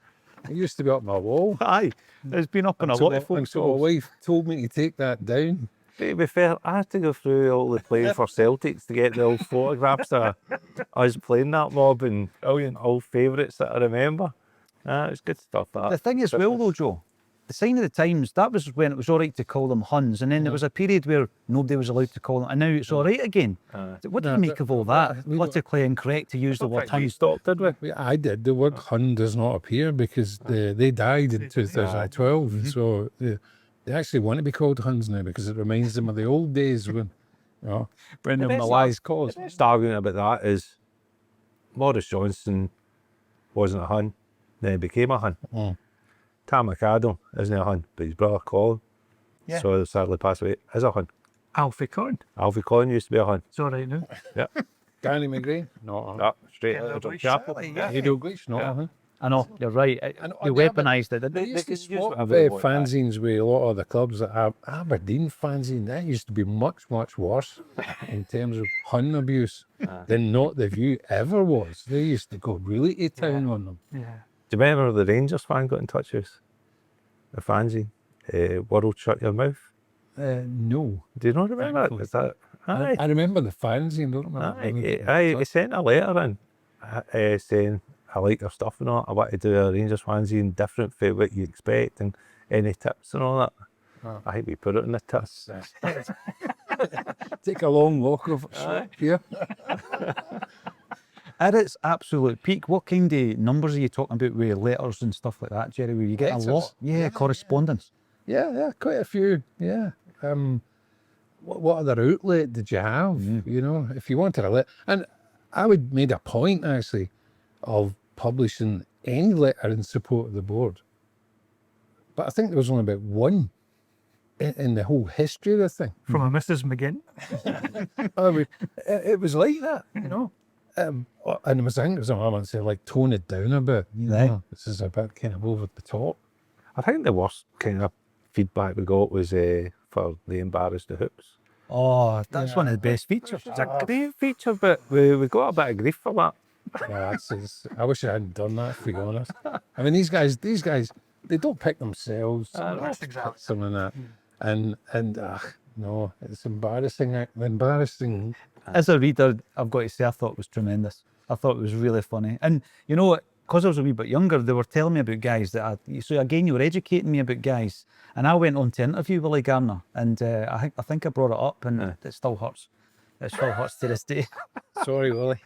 It used to be up my wall. aye, it's been up on a lot of folks' So my walls. wife told me to take that down. To be fair, I had to go through all the playing for Celtics to get the old photographs of us playing that mob and old favourites that I remember. It was good stuff, that. The thing is, well, though, Joe, the sign of the times, that was when it was all right to call them Huns, and then there was a period where nobody was allowed to call them, and now it's all right again. What do you make of all that? Politically incorrect to use the word We Huns. stopped, did we? I did. The word Hun does not appear because they died in 2012. So they actually want to be called Huns now because it reminds them of the old days when, Brendan best Malai's cause. The best argument about that is Morris Johnston wasn't a Hun, then he became a Hun. Tam McAdam isn't a Hun, but his brother Colin, so sadly passed away, is a Hun. Alfie Corn. Alfie Colin used to be a Hun. It's all right now. Yeah. Danny McGrain? No. Straight out of Drunk Chapel. Hado Glitch? No. Uh-huh. I know, you're right. You weaponised it, didn't They you? used to could use swap whatever they want, fanzines with a lot of the clubs that have Aberdeen fanzine. That used to be much, much worse in terms of Hun abuse than Not The View ever was. They used to go really to town on them. Yeah. Do you remember the Rangers fan got in touch with us? The fanzine? World Shut Your Mouth? No. Do you not remember that? Is that? Aye. I remember the fanzine, don't remember. Aye, he sent a letter in saying, I like your stuff and all. I want to do a Rangers fanzine different from what you expect and any tips and all that. I think we put it in the tips. Take a long walk of here. At its absolute peak, what kind of numbers are you talking about with letters and stuff like that, Jerry? Were you getting a lot? Letters? Yeah, correspondence. Yeah, quite a few. Yeah. What other outlet did you have? You know, if you wanted a letter, and I would made a point actually of publishing any letter in support of the board. But I think there was only about one in the whole history of the thing. From a Mrs. McGinn. I mean, it was like that, you know. And it was, I think it was, I want to say, like, tone it down a bit. You know, this is a bit kind of over the top. I think the worst kind of feedback we got was for the Embarrassed the Hoops. Oh, that's one of the best features. It's a great feature, but we got a bit of grief for that. Yeah, I wish I hadn't done that, to be honest. I mean, these guys, they don't pick themselves. That's exactly. Something like that. And no, it's embarrassing. Embarrassing. As a reader, I've got to say, I thought it was tremendous. I thought it was really funny. And you know, because I was a wee bit younger, they were telling me about guys so again, you were educating me about guys. And I went on to interview Willie Garner, and I think I brought it up, and it still hurts. It still hurts to this day. Sorry, Willie.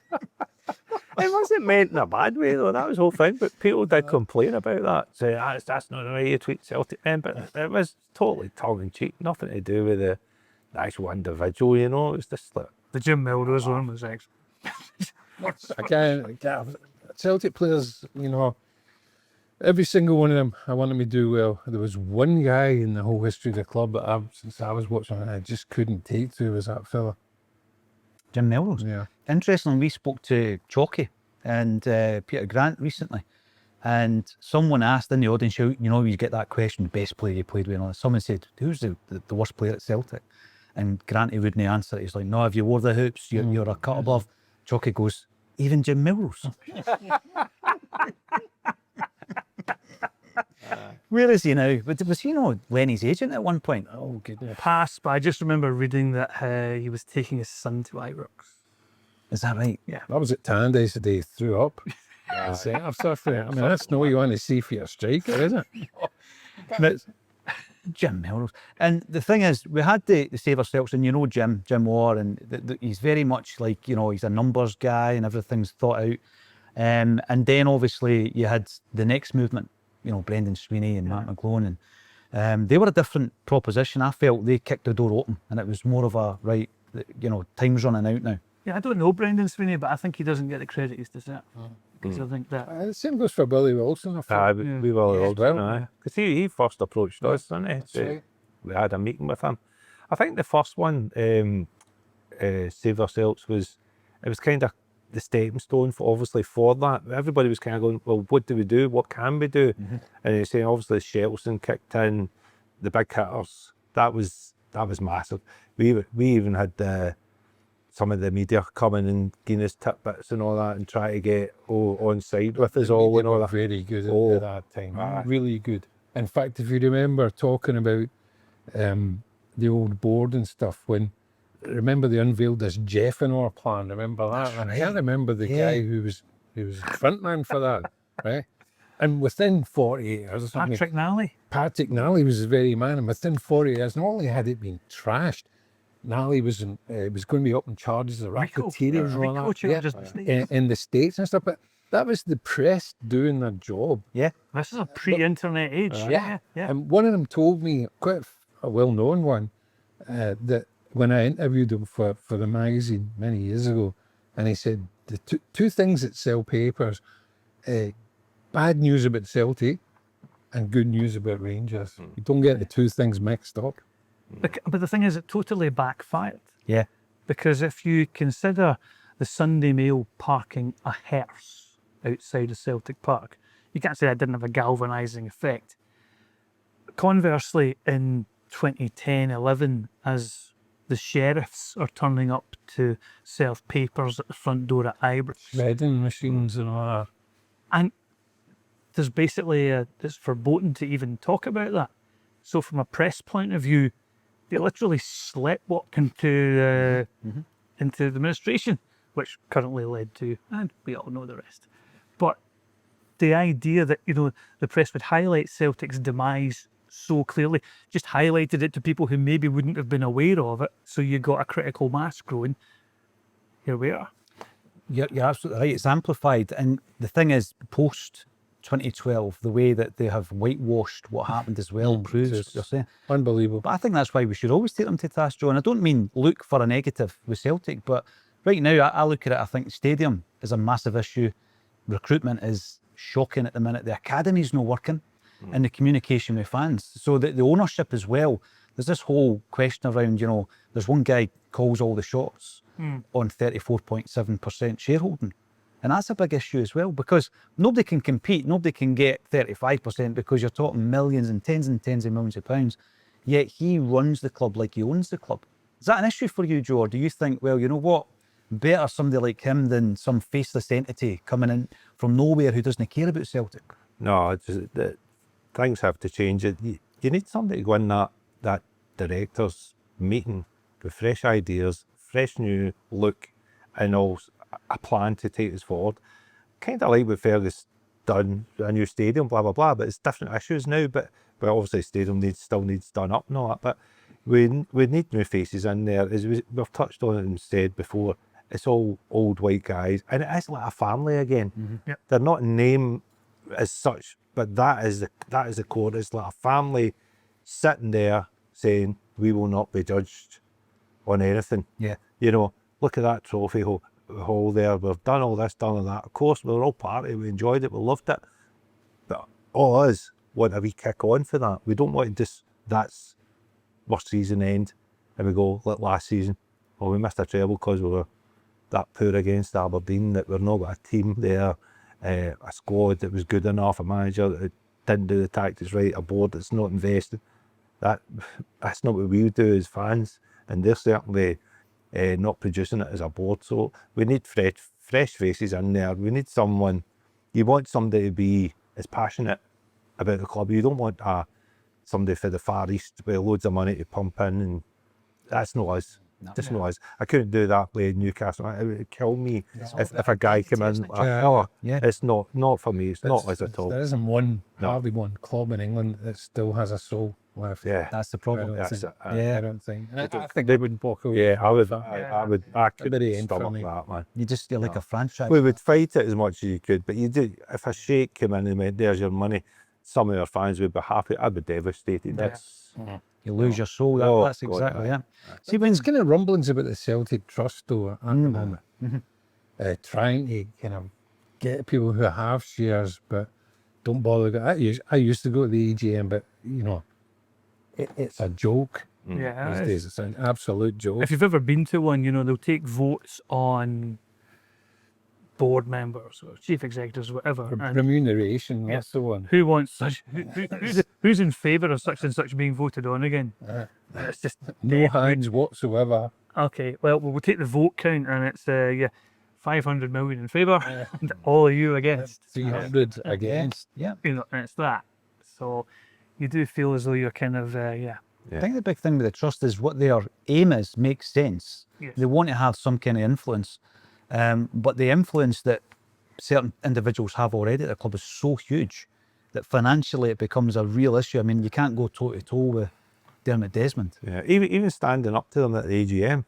It wasn't meant in a bad way though, that was the whole thing, but people did complain about that. Say, that's not the way you treat Celtic men, but it was totally tongue-in-cheek, nothing to do with the actual individual, you know, it was just like... The Jim Melrose one was excellent. I can't. Celtic players, you know, Every single one of them, I wanted me to do well. There was one guy in the whole history of the club that since I was watching, I just couldn't take to, was that fella. Jim Melrose. Yeah. Interestingly, we spoke to Chalky and Peter Grant recently, and someone asked in the audience, you know, you get that question, best player you played with, and all that. Someone said, who's the worst player at Celtic? And Granty wouldn't answer it. He's like, no, if you wore the hoops, you're a cut above. Chalky goes, even Jim Melrose. Where is he now? But was he not Lenny's agent at one point? Oh, goodness. Passed, but I just remember reading that he was taking his son to Ibrox. Is that right? Yeah. That was at Tandis the day he threw up. Centre stuff there. I mean, that's not what you want to see for your striker, is it? But Jim Melrose. And the thing is, we had the save ourselves, and you know Jim Orr, and he's very much like, you know, he's a numbers guy and everything's thought out. And then obviously you had the next movement, you know, Brendan Sweeney and Matt McGlone, and they were a different proposition. I felt they kicked the door open, and it was more of a, right, you know, time's running out now. Yeah, I don't know Brendan Sweeney, but I think he doesn't get the credit he's deserved. Because I think that... The same goes for Billy Wilson, I thought. We were Yeah, old, well, because he first approached us, didn't he? That's right. We had a meeting with him. I think the first one, Save Ourselves, it was kind of the stepping stone for that. Everybody was kind of going, well, what do we do? What can we do? And he's saying, obviously, Shelton kicked in, the big hitters. That was massive. We even had some of the media coming and giving us tidbits and all that, and try to get on side with us all and all that. Very good Oh. at that time. Aye. Really good. In fact, if you remember talking about the old board and stuff, remember they unveiled this Jeffenor plan, remember that? And I remember the guy who was frontman for that, right? And within 48 hours or something, Patrick Nally was the very man, and within 48 hours, not only had it been trashed, Nally was going to be up in charges of racketeering and all that, in the States and stuff, but that was the press doing their job. Yeah. This is a pre-internet age. Yeah. And one of them told me, quite a well-known one, that when I interviewed him for the magazine many years ago, and he said the two things that sell papers, bad news about Celtic and good news about Rangers. You don't get the two things mixed up. But the thing is, it totally backfired. Yeah. Because if you consider the Sunday Mail parking a hearse outside of Celtic Park, you can't say that didn't have a galvanising effect. Conversely, in 2010-11, as the sheriffs are turning up to serve papers at the front door at Ibrox, Shredding machines and all that. and there's basically it's verboten to even talk about that. So from a press point of view, they literally sleptwalked into the administration, which currently led to, and we all know the rest. But the idea that, you know, the press would highlight Celtic's demise so clearly, just highlighted it to people who maybe wouldn't have been aware of it. So you got a critical mass growing. Here we are. You're absolutely right. It's amplified. And the thing is, post 2012, the way that they have whitewashed what happened as well proves what you're saying. Unbelievable. But I think that's why we should always take them to task, Joe. And I don't mean look for a negative with Celtic, but right now I look at it, I think stadium is a massive issue. Recruitment is shocking at the minute. The academy's not working, and the communication with fans. So the ownership as well. There's this whole question around, you know, there's one guy calls all the shots on 34.7% shareholding. And that's a big issue as well, because nobody can compete, nobody can get 35% because you're talking millions and tens of millions of pounds. Yet he runs the club like he owns the club. Is that an issue for you, Joe? Or do you think, well, you know what, better somebody like him than some faceless entity coming in from nowhere who doesn't care about Celtic? No, it's just that things have to change. You need somebody to go in that directors meeting with fresh ideas, fresh new look, and also a plan to take us forward. Kind of like what Fergus done, a new stadium, blah, blah, blah, but it's different issues now. But obviously stadium still needs done up and all that. But we need new faces in there. As we've touched on it and said before, it's all old white guys. And it is like a family again. Yep. They're not in name as such, but that is the core. It's like a family sitting there saying, we will not be judged on anything. Yeah. You know, look at that trophy hall there. We've done all this, done all that. Of course, we were all part of it. We enjoyed it. We loved it. But all us want a wee kick on for that. We don't want to just, that's our season end, and we go, like last season, well, we missed a treble because we were that poor against Aberdeen, that we're not got a team there, a squad that was good enough, a manager that didn't do the tactics right, a board that's not invested. That's not what we would do as fans, and they're certainly not producing it as a board. So we need fresh faces in there. We need someone, you want somebody to be as passionate about the club. You don't want somebody for the Far East with loads of money to pump in, and that's not us. Just not us. I couldn't do that with Newcastle. It would kill me if a guy came in. It's not for me. It's not us at all. There isn't hardly one club in England that still has a soul left. Yeah, That's the problem. I don't think. I think they would walk away. Yeah, I couldn't stomach that, man. You're like a franchise. We would fight it as much as you could, but you do. If a sheikh came in and went, "There's your money," some of our fans would be happy. I'd be devastated. That's You lose your soul. That's exactly it. See, when it's kind of rumblings about the Celtic Trust, though, at the moment, trying to kind of get people who have shares but don't bother. I used to go to the EGM, but you know, it's a joke. Yeah, These days, it's an absolute joke. if you've ever been to one, you know, they'll take votes on board members or chief executives, whatever. And Remuneration, that's the one. who wants such? Who's in favour of such and such being voted on again? It's just No hands whatsoever. okay. Well, we'll take the vote count, and it's 500 million in favour, and all of you against. 300 against. Yeah. You know, and it's that. So you do feel as though you're kind of I think the big thing with the trust is what their aim is makes sense. Yes. They want to have some kind of influence, but the influence that certain individuals have already at the club is so huge that financially it becomes a real issue. I mean, you can't go toe to toe with Dermot Desmond. Yeah, even standing up to them at the AGM,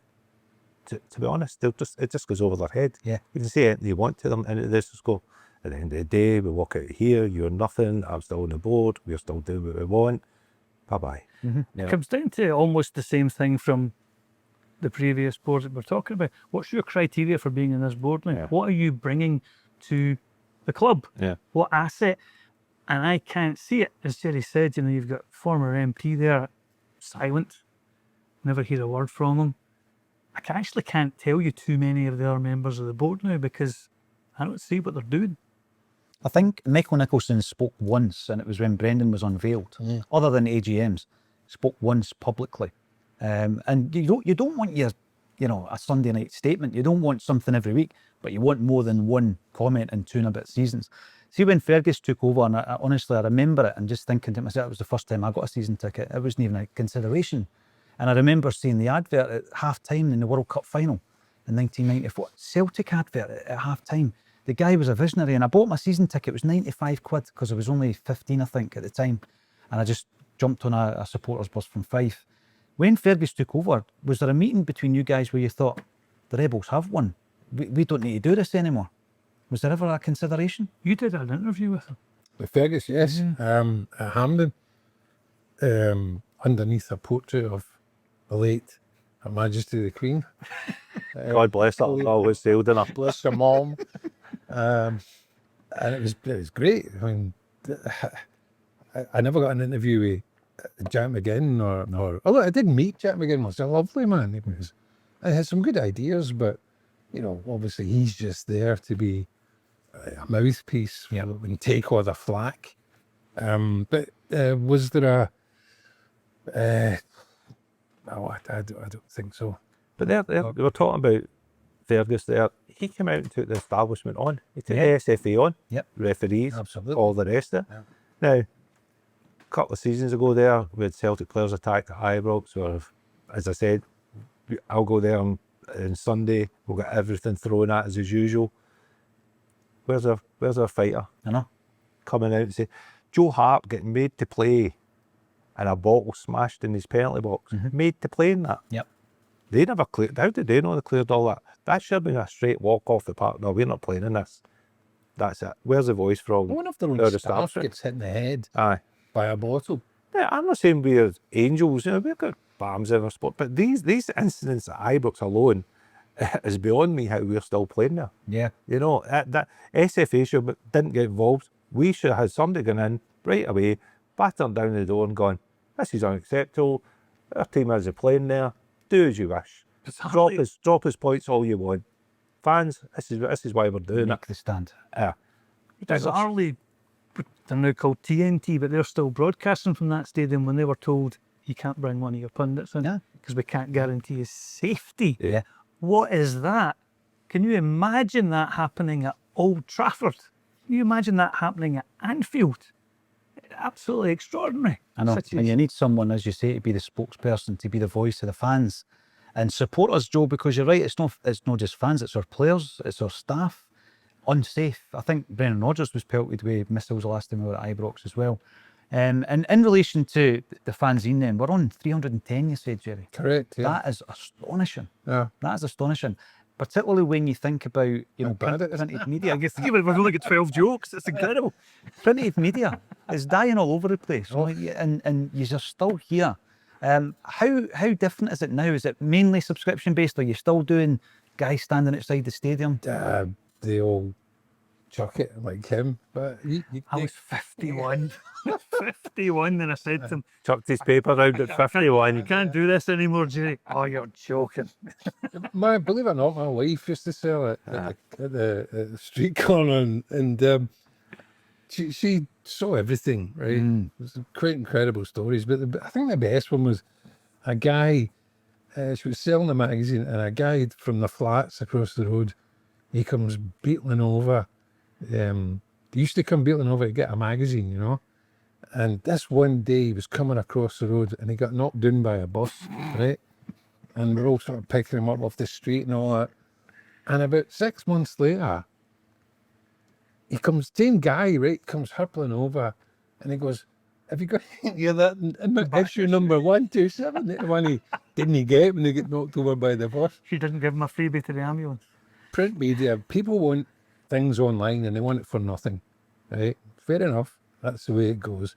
to be honest, it just goes over their head. Yeah. You can say anything you want to them, and they just go, at the end of the day, we walk out here, you're nothing, I'm still on the board, we're still doing what we want, bye-bye. It comes down to almost the same thing from the previous boards that we're talking about. What's your criteria for being in this board now? Yeah. What are you bringing to the club? Yeah. What asset? And I can't see it. As Jerry said, you know, you've got former MP there, silent, never hear a word from him. I actually can't tell you too many of the other members of the board now because I don't see what they're doing. I think Michael Nicholson spoke once, and it was when Brendan was unveiled. Other than AGMs, spoke once publicly. And you don't want a Sunday night statement. You don't want something every week, but you want more than one comment in 2 and a bit seasons. See, when Fergus took over, and honestly, I remember it and just thinking to myself, it was the first time I got a season ticket. It wasn't even a consideration. And I remember seeing the advert at half-time in the World Cup final in 1994. Celtic advert at half-time. The guy was a visionary, and I bought my season ticket. It was 95 quid because I was only 15, I think, at the time. And I just jumped on a supporters bus from Fife. When Fergus took over, was there a meeting between you guys where you thought, the Rebels have won? We don't need to do this anymore. Was there ever a consideration? You did an interview with him. With Fergus, yes. At Hampden, underneath a portrait of the late Her Majesty the Queen. God bless her, always sailed in her. Bless her mom. And it was great. I mean, I never got an interview with Jack McGinn or although I did meet Jack McGinn, was a lovely man. He had some good ideas, but you know, obviously he's just there to be a mouthpiece and take all the flack. But was there no, I don't think so. But they were talking about Fergus there. He came out and took the establishment on. He took the SFA on, referees, Absolutely. all the rest of it. Now, a couple of seasons ago there, we had Celtic players attacked at Ibrox, or as I said, I'll go there on Sunday, we'll get everything thrown at us as usual. Where's our fighter? I know. Coming out and say, Joe Hart getting made to play and a bottle smashed in his penalty box. Made to play in that. Yep. They never cleared. How did they know they cleared all that? That should have been a straight walk off the park. No, we're not playing in this. That's it. Where's the voice from? One of their own our staff establishment? gets hit in the head Aye. by a bottle. Yeah, I'm not saying we're angels. You know, we've got bombs in our sport, but these incidents at Ibrox alone is beyond me how we're still playing there. Yeah. You know, that SFA should didn't get involved. We should have had somebody gone in, right away, battering down the door and going, this is unacceptable. Our team isn't playing there. Do as you wish. Drop us points all you want. Fans, this is why we're doing Make the stand. it. Bizarrely, they're now called TNT, but they're still broadcasting from that stadium when they were told you can't bring one of your pundits in Yeah. because we can't guarantee his safety. Yeah. What is that? Can you imagine that happening at Old Trafford? Can you imagine that happening at Anfield? Absolutely extraordinary. I know. situation. And you need someone, as you say, to be the spokesperson, to be the voice of the fans and support us, Joe, because you're right, it's not just fans, it's our players, it's our staff. Unsafe. I think Brendan Rodgers was pelted with missiles the last time we were at Ibrox as well. And in relation to the fanzine then, we're on 310, you said, Jerry. Correct, yeah. That is astonishing. Yeah. That is astonishing. Particularly when you think about, you know, bad it is. printed media. We've only got 12 jokes. It's incredible. Printed media is dying all over the place, and you're still here. How different is it now? Is it mainly subscription based? Or are you still doing guys standing outside the stadium? They all chuck it like him, but I was 51. 51, and I said to him, Chucked his paper round at 51. you can't do this anymore, Jerry. Oh, you're joking. believe it or not, my wife used to sell it at the street corner, and she saw everything, right? It was quite incredible stories, but I think the best one was a guy. She was selling a magazine, and a guy from the flats across the road, he comes beetling over. He used to come beetling over to get a magazine, you know. And this one day he was coming across the road and he got knocked down by a bus, right? And we're all sort of picking him up off the street and all that. And about 6 months later, he comes, same guy, right, comes hurpling over and he goes, have you got that issue number 127? The one he didn't get when he got knocked over by the bus. She didn't give him a freebie to the ambulance. Print media, people want things online and they want it for nothing, right? Fair enough, that's the way it goes.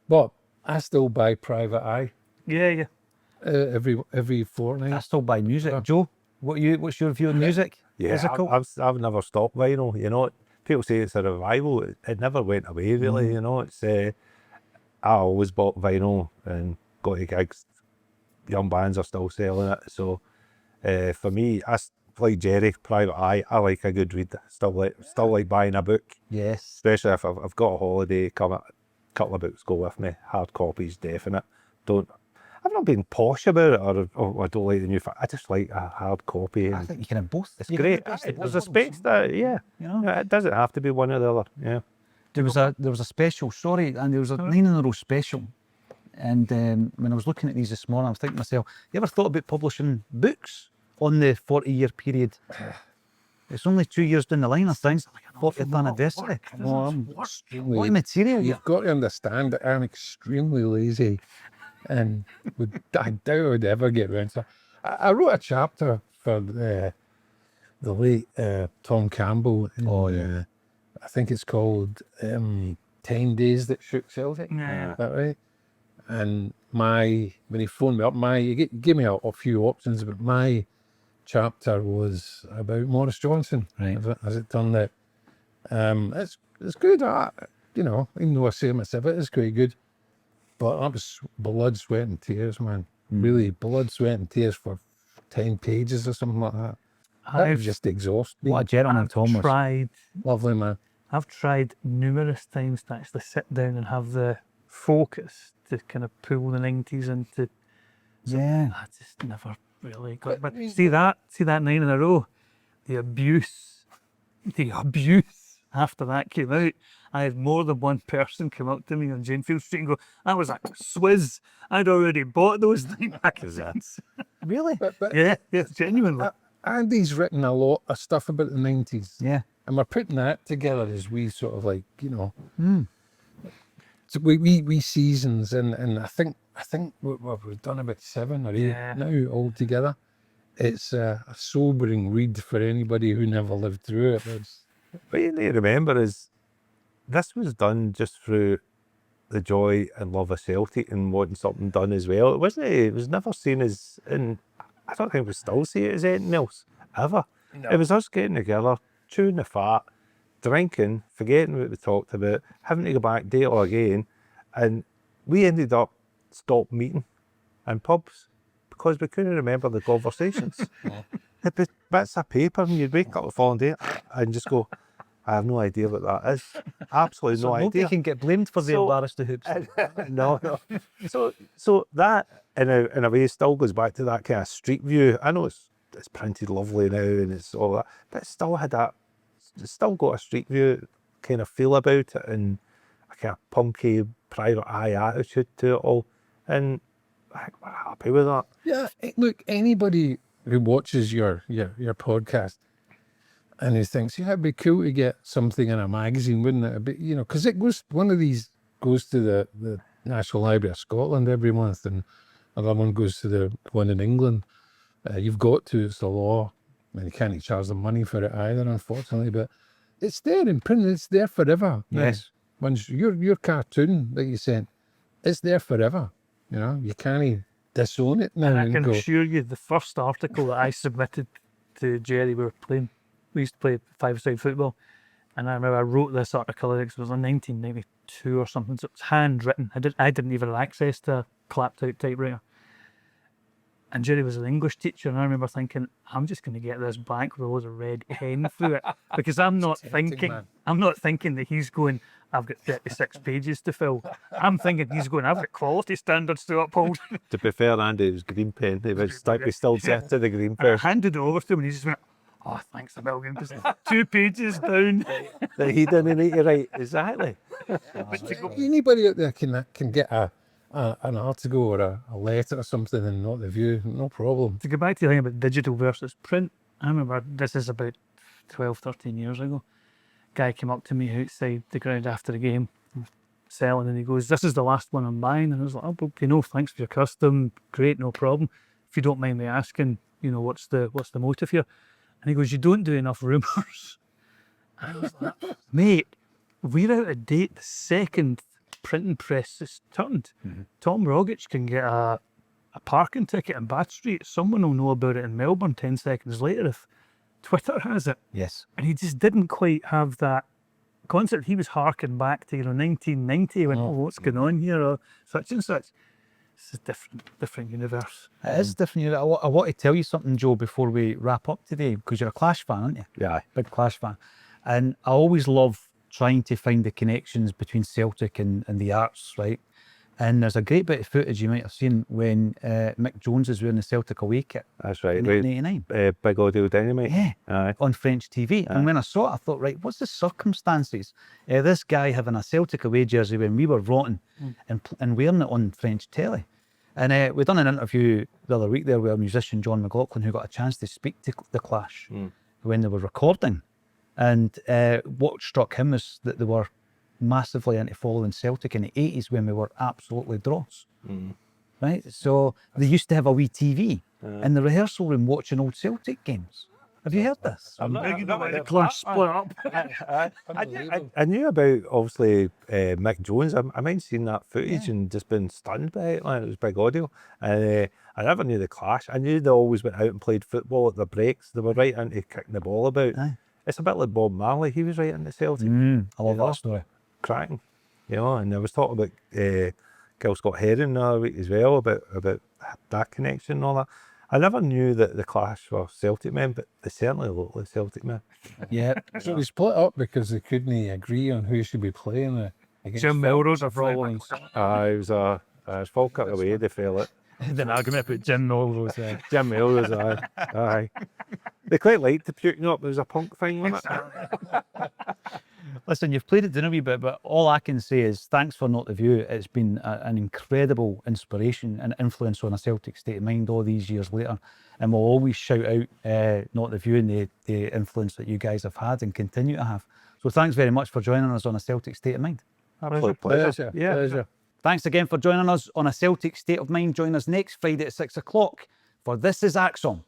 But I still buy Private Eye Yeah. every fortnight. I still buy music. Joe, what's your view on music? Yeah, Physical? I've never stopped vinyl. You know, people say it's a revival. It never went away, really. You know, it's I always bought vinyl and got to gigs. Young bands are still selling it. So for me, like Jerry, Private Eye, I like a good read. Still like buying a book, Yes. especially if I've got a holiday coming. A couple of books go with me. Hard copies, definite. I've not been posh about it, or I don't like the new. I just like a hard copy. I think you can have both. It's great. There's a space that, yeah, You know? it doesn't have to be one or the other. Yeah. There was a special, sorry, and there was a 9 in a row special. And when I was looking at these this morning, I was thinking to myself, you ever thought about publishing books on the 40-year period? It's only 2 years down the line, I think. 40th anniversary. What material? You've got to understand that I'm extremely lazy and I doubt I would ever get around to it. I wrote a chapter for the late Tom Campbell. I think it's called 10 Days That Shook Celtic. Yeah. Is that right? And when he phoned me up, he gave me a few options, but my chapter was about Morris Johnson, Right. as it turned out. It's good, you know, even though I say myself, it is quite good. But that was blood, sweat and tears, man. Really, blood, sweat and tears for 10 pages or something like that. That was just exhausting. What a gentleman Tom was. Lovely, man. I've tried numerous times to actually sit down and have the focus to kind of pull the 90s into. Yeah. I just never really got. But see that 9 in a row, the abuse after that came out. I had more than one person come up to me on Janefield Street and go, "That was a swizz. I'd already bought those 9 magazines." Really? But Yeah, genuinely. Andy's written a lot of stuff about the 90s. Yeah. And we're putting that together as we sort of like, you know. So we seasons, and I think we've done about 7 or 8 Yeah. now altogether. It's a sobering read for anybody who never lived through it. What you need to remember is this was done just through the joy and love of Celtic and wanting something done as well. It was never seen as, and I don't think we still see it as anything else, ever. No. It was us getting together, chewing the fat, drinking, forgetting what we talked about, having to go back day or again, and we ended up stopped meeting in pubs because we couldn't remember the conversations. It'd be bits of paper, and you'd wake up the following day and just go, I have no idea what that is. Absolutely So no nobody idea. can get blamed for the So- embarrassed of hoops. No. So that in a way still goes back to that kind of street view. I know it's printed lovely now and it's all that, but it still had that. It's still got a street view kind of feel about it and a kind of punky private eye attitude to it all, and I think we're happy with that. Yeah, look, anybody who watches your podcast and who thinks, yeah, it'd be cool to get something in a magazine, wouldn't it? Because it goes, one of these goes to the National Library of Scotland every month, and another one goes to the one in England. You've got to, it's the law, and you can't charge them money for it either, unfortunately, but it's there in print, it's there forever. Yes. Once your cartoon that you sent, it's there forever. You can't disown it now And I and can go, assure you, the first article that I submitted to Jerry, we used to play five-side football, and I remember I wrote this article, I think it was in 1992 or something, so it was handwritten. I didn't even have access to a clapped-out typewriter. And Jerry was an English teacher, and I remember thinking, I'm just going to get this blank with loads of red pen through it, because I'm not thinking that he's going, I've got 36 pages to fill. I'm thinking he's going, I've got quality standards to uphold. To be fair, Andy, it was green pen. We still set to the green And I pen. handed it over to him, and he just went, oh, thanks a million, because 2 pages down. That he didn't need to write. Exactly. anybody out there can get an article or a letter or something and not the view, no problem. To go back to the thing about digital versus print, I remember this is about 12, 13 years ago. Guy came up to me outside the ground after the game, selling, and he goes, this is the last one I'm buying. And I was like, oh, well, thanks for your custom. Great, no problem. If you don't mind me asking, what's the motive here? And he goes, you don't do enough rumours. I was like, mate, we're out of date the second printing press is turned. Tom Rogic can get a parking ticket in Bath Street. Someone will know about it in Melbourne 10 seconds later if Twitter has it. Yes. And he just didn't quite have that concept. He was harking back to 1990. He went, oh, what's going on here? Or such and such. It's a different universe. It is different. I want to tell you something, Joe, before we wrap up today, because you're a Clash fan, aren't you? Yeah. Big Clash fan. And I always love trying to find the connections between Celtic and the arts, right? And there's a great bit of footage you might have seen when Mick Jones is wearing the Celtic away kit That's right. in Right. 1989. Big audio dynamite. Yeah. Aye. On French TV. And when I saw it, I thought, right, what's the circumstances? This guy having a Celtic away jersey when we were rotting and wearing it on French telly. And we done an interview the other week there with a musician, John McLaughlin, who got a chance to speak to the Clash when they were recording. And what struck him is that they were massively into following Celtic in the 80s when we were absolutely dross. Right? So they used to have a wee TV in the rehearsal room watching old Celtic games. Have you heard this? The Clash split up. I knew about, obviously, Mick Jones. I might have seen that footage and just been stunned by it. Like, it was big audio. And I never knew the Clash. I knew they always went out and played football at the breaks. They were right into kicking the ball about. Aye. It's a bit like Bob Marley. He was right into Celtic. I love know? that story. Cracking. And I was talking about Gil Scott Heron the other week as well, about that connection and all that. I never knew that the Clash were Celtic men, but they certainly look like Celtic men. Yeah. So they split up because they couldn't agree on who should be playing against Jim Melrose are following. It was a Falkirk away, they fell it. An argument about Jim Melrose. Jim Melrose, aye. They quite liked the puking up. It was a punk thing, wasn't it? Listen, you've played it down a wee bit, but all I can say is thanks for Not the View. It's been an incredible inspiration and influence on a Celtic State of Mind all these years later. And we'll always shout out Not the View and the influence that you guys have had and continue to have. So thanks very much for joining us on a Celtic State of Mind. Absolute pleasure. Pleasure. Thanks again for joining us on a Celtic State of Mind. Join us next Friday at 6 o'clock for This is ACSOM.